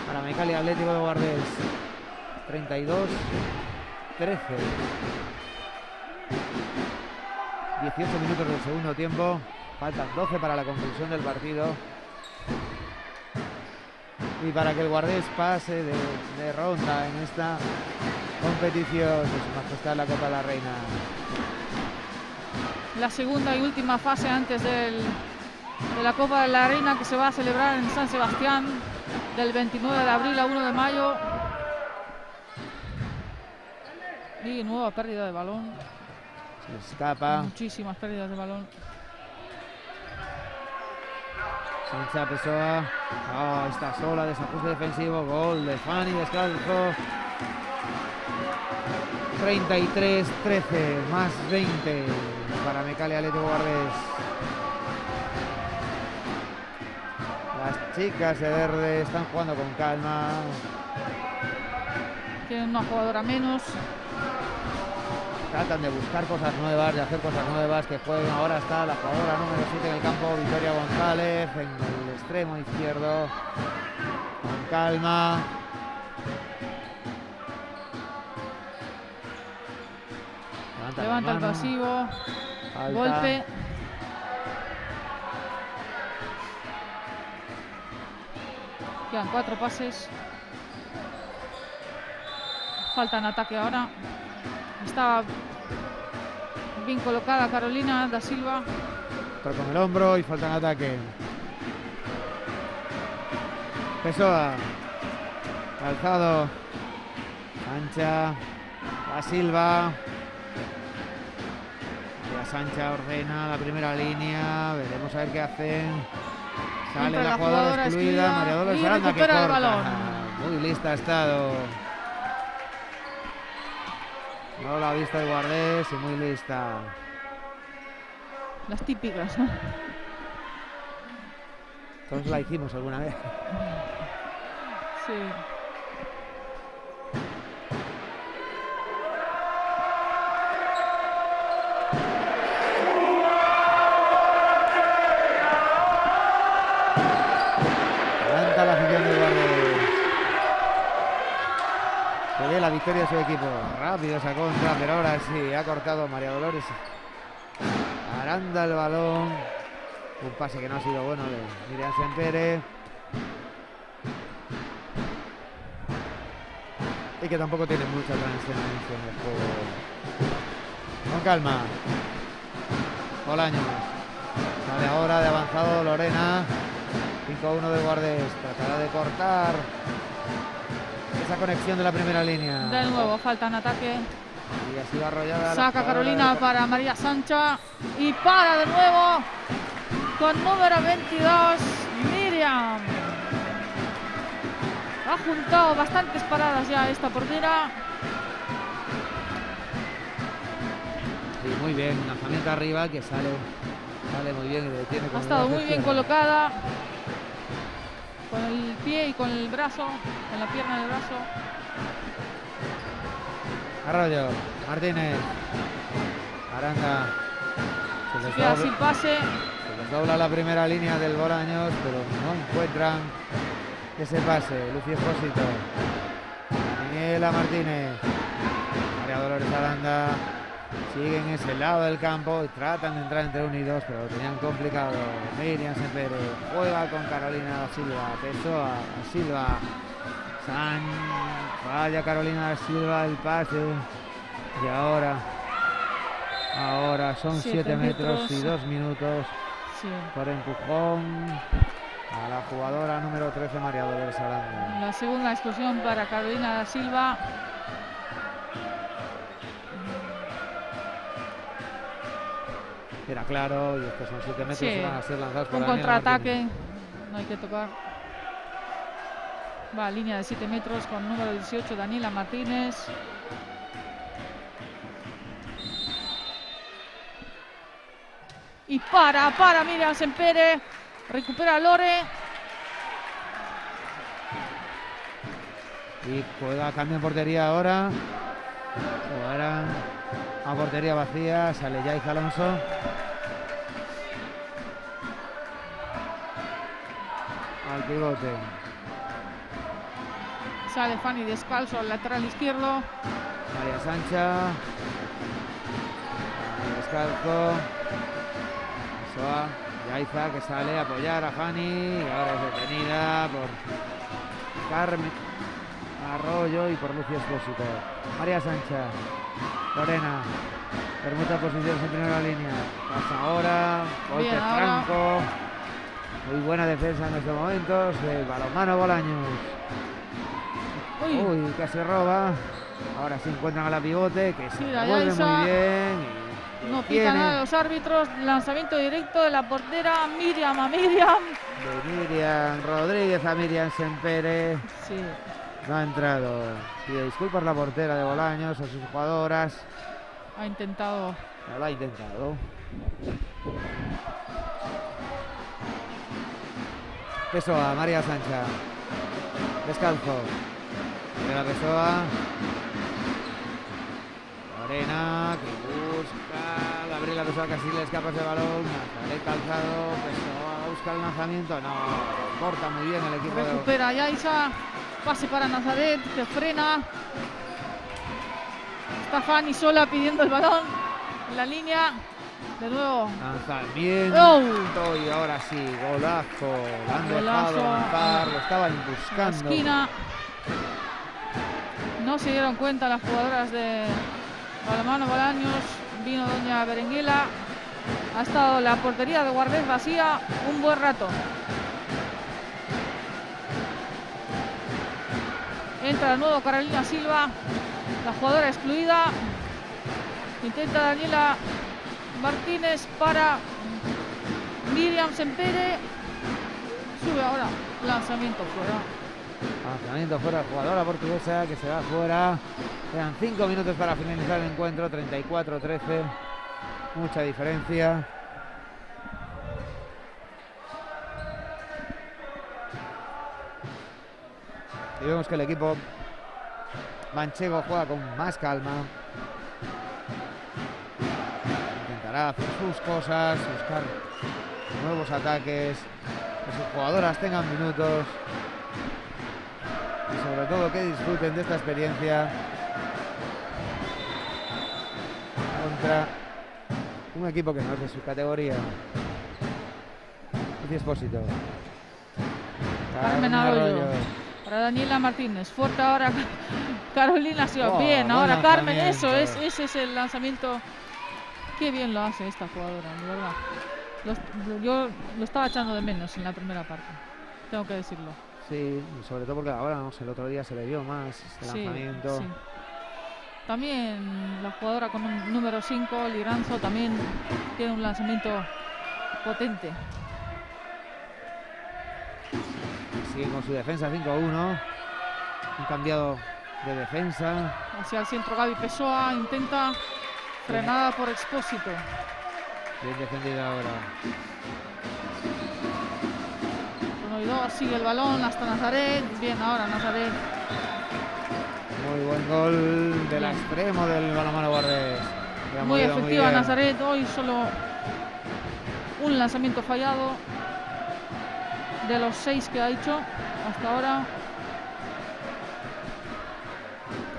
para Mecalia Atlético de Guardés. 32-13. 18 minutos del segundo tiempo. Faltan 12 para la conclusión del partido. Y para que el Guardés pase de ronda en esta competición de Su Majestad la Copa de la Reina. La segunda y última fase antes de la Copa de la Reina, que se va a celebrar en San Sebastián del 29 de abril a 1 de mayo. Y nueva pérdida de balón. Se escapa. Muchísimas pérdidas de balón. Sancha Pessoa. Oh, está sola, desajuste defensivo. Gol de Fanny descalzo. 33-13, más 20 para Mecalia Atlético Guardés. Las chicas de verde están jugando con calma. Tienen una jugadora menos. Tratan de buscar cosas nuevas, de hacer cosas nuevas, que jueguen. Ahora está la jugadora número 7 en el campo, Victoria González, en el extremo izquierdo. Con calma. Levanta el pasivo. Falta. Golpe. Quedan 4 pases. Falta en ataque ahora. Está bien colocada Carolina da Silva. Pero con el hombro y falta en ataque. Pessoa. Calzado. Sancha. Da Silva. La Sancha ordena la primera línea. Veremos a ver qué hacen. Sale la jugadora excluida. María Dolores y Aranda que recupera el corta. balón. Muy lista ha estado. No la ha visto el Guardés y muy lista. Las típicas, ¿no? Todos la hicimos alguna vez. Sí. Levanta la afición del Guardés. Se ve la victoria de su equipo. Rápido esa contra, pero ahora sí, ha cortado María Dolores Aranda el balón. Un pase que no ha sido bueno de Miriam Sempere. Y que tampoco tiene mucha trascendencia en el juego. Con calma. Bolaños. Sale ahora de avanzado Lorena. 5-1 de Guardés. Tratará de cortar esa conexión de la primera línea. De nuevo, falta en ataque. Y ha sido arrollada. Saca Carolina para María Sancha. Y para de nuevo con número 22, Miriam. Ha juntado bastantes paradas ya esta portera. Sí, muy bien. Lanzamiento arriba que sale muy bien y detiene. Ha estado muy bien colocada. Con el pie y con el brazo, con la pierna del brazo. Arroyo, Martínez, Aranda. Se les Queda sin pase. dobla la primera línea del Bolaños, pero no encuentran ese pase. Lucy Espósito, Daniela Martínez, María Dolores Aranda. Siguen en ese lado del campo y tratan de entrar entre 1 y 2, pero lo tenían complicado. Miriam Sempere juega con Carolina da Silva. Pessoa, da Silva. Falla Carolina da Silva el pase. Y ahora son 7 metros y 2 minutos. Sí. Por empujón a la jugadora número 13, María Dolores Aranda. La segunda expulsión para Carolina da Silva. Era claro, y estos son 7 metros Sí. y van a ser lanzados por Un Daniela contraataque. Martínez. No hay que tocar. Va a línea de 7 metros con número 18, Daniela Martínez. Y para Miriam Sempere. Recupera Lore. Y juega, cambio en portería ahora. Jugarán a portería vacía. Sale Yaiza Alonso. Al pivote. sale Fanny descalzo al lateral izquierdo. María Sancha. Descalzo. Pessoa. Yaiza que sale a apoyar a Fanny. Y ahora es detenida por Carmen Arroyo y por Lucía Espósito. María Sancha. Lorena. Permuta posiciones en primera línea. Pasa ahora. Golpe Bien, ahora. franco. Muy buena defensa en estos momentos del balonmano Bolaños. Uy, Uy, casi roba. Ahora se encuentran a la pivote que se Sí, la mueve Yaiza. muy bien. Y no tiene pitan nada los árbitros. Lanzamiento directo de la portera Miriam a Miriam. de Miriam Rodríguez a Miriam Sempere. Sí, No ha entrado. Pide disculpas la portera de Bolaños a sus jugadoras. ha intentado. No lo ha intentado. Pessoa, María Sancha. Descalzo. De la Pessoa. Lorena que busca. Gabriela Pessoa casi le escapa ese balón. Nazaret Calzado. Pessoa busca el lanzamiento. No, corta muy bien el equipo de... Recupera Yaiza. Pase para Nazaret, que frena. Está Fanny sola pidiendo el balón en la línea. De nuevo. Lanzamiento. ¡Oh! Y ahora sí, golazo. Lo han Golazo. dejado lanzar. Lo estaban La buscando. esquina. No se dieron cuenta las jugadoras de balonmano Bolaños. Vino doña Berenguela. Ha estado la portería de Guardés vacía un buen rato. Entra de nuevo Carolina Silva, la jugadora excluida. Intenta Daniela Martínez para Miriam Sempere. Sube ahora, lanzamiento fuera. Lanzamiento fuera, jugadora portuguesa que se va fuera. Quedan 5 minutos para finalizar el encuentro, 34-13. Mucha diferencia. Y vemos que el equipo manchego juega con más calma. Intentará hacer sus cosas, buscar nuevos ataques, que sus jugadoras tengan minutos. Y sobre todo que disfruten de esta experiencia contra un equipo que no es de su categoría. Lucía Espósito. Carmen Arroyo. Para Daniela Martínez. Fuerte ahora Carolina Silva. Oh, Bien, buen ahora Carmen, eso lanzamiento. es, ese es el lanzamiento. Qué bien lo hace esta jugadora, de verdad. Yo lo estaba echando de menos en la primera parte. Tengo que decirlo. Sí, y sobre todo porque ahora no sé, el otro día se le vio más este Sí, lanzamiento. sí. También la jugadora con un número 5, Liranzo, también tiene un lanzamiento potente. Siguen con su defensa 5-1. Han cambiado de defensa. Hacia el centro Gaby Pessoa, intenta frenada por Expósito. Bien defendida ahora. 1 y 2, sigue el balón hasta Nazaret. Bien ahora Nazaret. Muy buen gol del extremo del balonmano Guardés. Que ha Muy movido efectiva bien. Nazaret. Hoy solo un lanzamiento fallado de los 6 que ha hecho hasta ahora.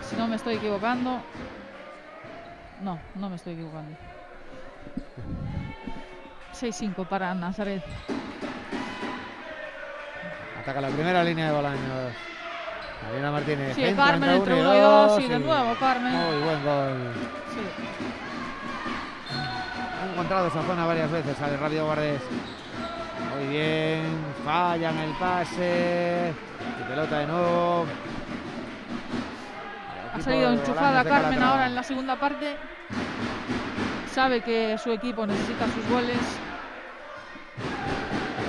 Si no me estoy equivocando. No, no me estoy equivocando. 6-5 para Nazaret. Ataca la primera línea de Bolaños. Marina Martínez. Sí, entra Carmen entre 1 y 2 y de nuevo Carmen. Muy buen gol. Sí. Ha encontrado esa zona varias veces. Sale rápido Guardés. Muy bien. Fallan el pase. Y pelota de nuevo. Ha salido enchufada Carmen ahora en la segunda parte. Sabe que su equipo necesita sus goles.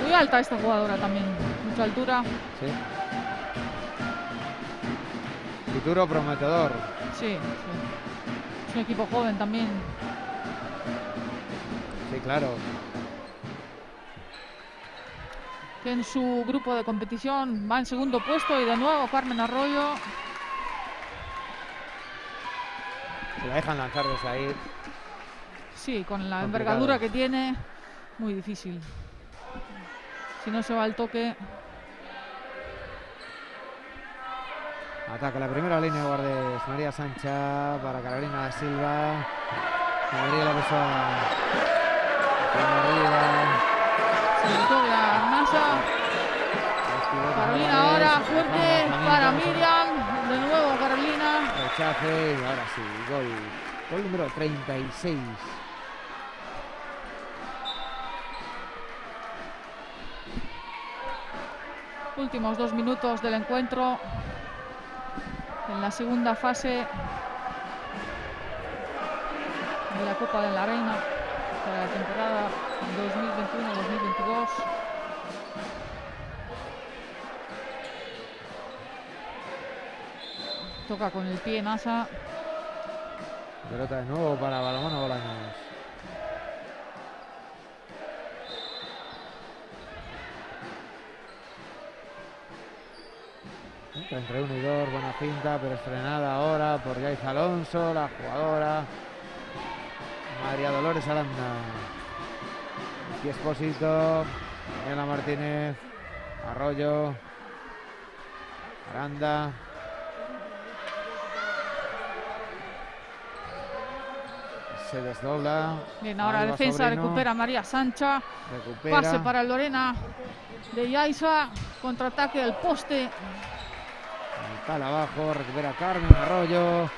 Muy alta esta jugadora también. Mucha altura. Sí. Futuro prometedor. Sí, sí. Es un equipo joven también. Sí, claro. Que en su grupo de competición va en segundo puesto y de nuevo Carmen Arroyo. Se la dejan lanzar desde ahí. Sí, con la Complicado. envergadura que tiene, muy difícil. Si no se va al toque. Ataca la primera línea de guardes. María Sancha para Carolina da Silva. Gabriela Pessoa. Arriba. Se cobra Arnasa. Carolina ahora fuerte para Miriam. De nuevo Carolina. Rechace y ahora sí, gol. Gol número 36. Últimos 2 minutos del encuentro. En la segunda fase de la Copa de la Reina para la temporada 2021-2022. Toca con el pie Nasa. Pelota de nuevo para Balonmano Bolaños. Entre 1 y 2, buena finta, pero es frenada ahora por Yaiz Alonso, la jugadora María Dolores Aranda. Aquí Expósito, Daniela Martínez, Arroyo, Aranda. Se desdobla. Bien, ahora Alba defensa Sobrino. recupera María Sancha. Recupera. Pase para Lorena de Yaiza. Contraataque al poste. Tal abajo, recupera Carmen Arroyo.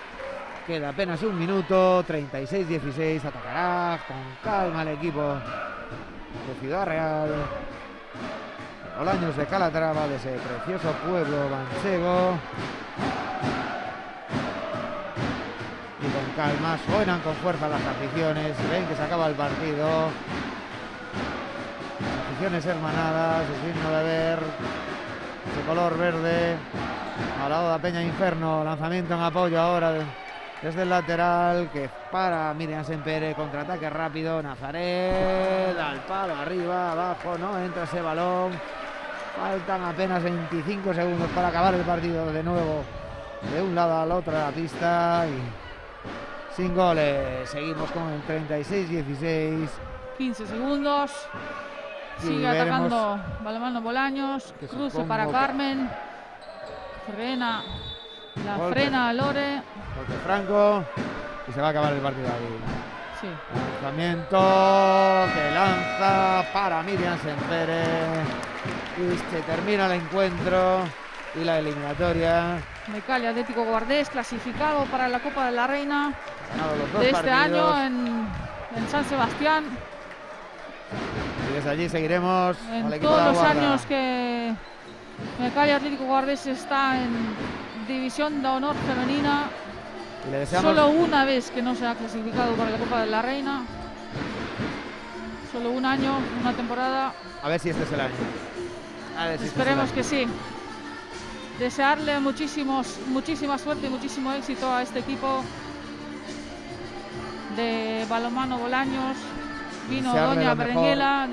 Queda apenas 1 minuto, 36-16. Atacará con calma el equipo de Ciudad Real. Bolaños de Calatrava, de ese precioso pueblo manchego. Y con calma suenan con fuerza las aficiones. Ven que se acaba el partido. Las aficiones hermanadas, es digno de ver. Ese color verde. A la Oda Peña Inferno. Lanzamiento en apoyo ahora desde el lateral. Que para Miriam Sempere. Contraataque rápido. Nazaret. Al palo. Arriba. Abajo. No entra ese balón. Faltan apenas 25 segundos para acabar el partido de nuevo. De un lado al otro de la pista. Y sin goles. Seguimos con el 36-16. 15 segundos. Y Sigue veremos atacando Balonmano Bolaños. que Cruce supongo para que- Carmen. Frena. La Golpe. frena Lore. Porque Franco. Y se va a acabar el partido ahí. Sí. Lanzamiento que lanza para Miriam Sempere. Y se termina el encuentro y la eliminatoria. Mecalia Atlético Guardés clasificado para la Copa de la Reina Ganado los dos de este partidos. año en San Sebastián. Y desde allí seguiremos al En equipo de todos la los Guarda. años que Mecalia Atlético Guardés está en División de Honor Femenina, Y le deseamos solo una vez que no se ha clasificado para la Copa de la Reina. Solo un año, una temporada. a ver si este es el año. A ver si este Esperemos es el que sí. Desearle muchísima suerte y muchísimo éxito a este equipo de Balonmano Bolaños. Vino Desearle Doña lo mejor. Berenguela,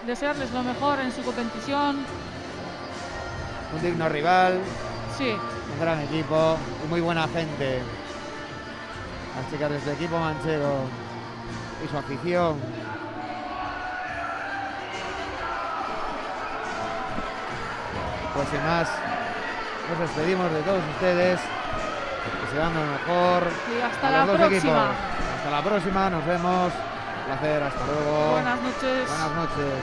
desearles lo mejor en su competición. año. Un digno rival, Sí, un gran equipo y muy buena gente. Las chicas de este equipo manchego y su afición. Pues sin más, nos despedimos de todos ustedes. Que se dan lo mejor. y hasta a la los dos próxima. equipos. Hasta la próxima, nos vemos. Un placer, hasta luego. Buenas noches. Buenas noches.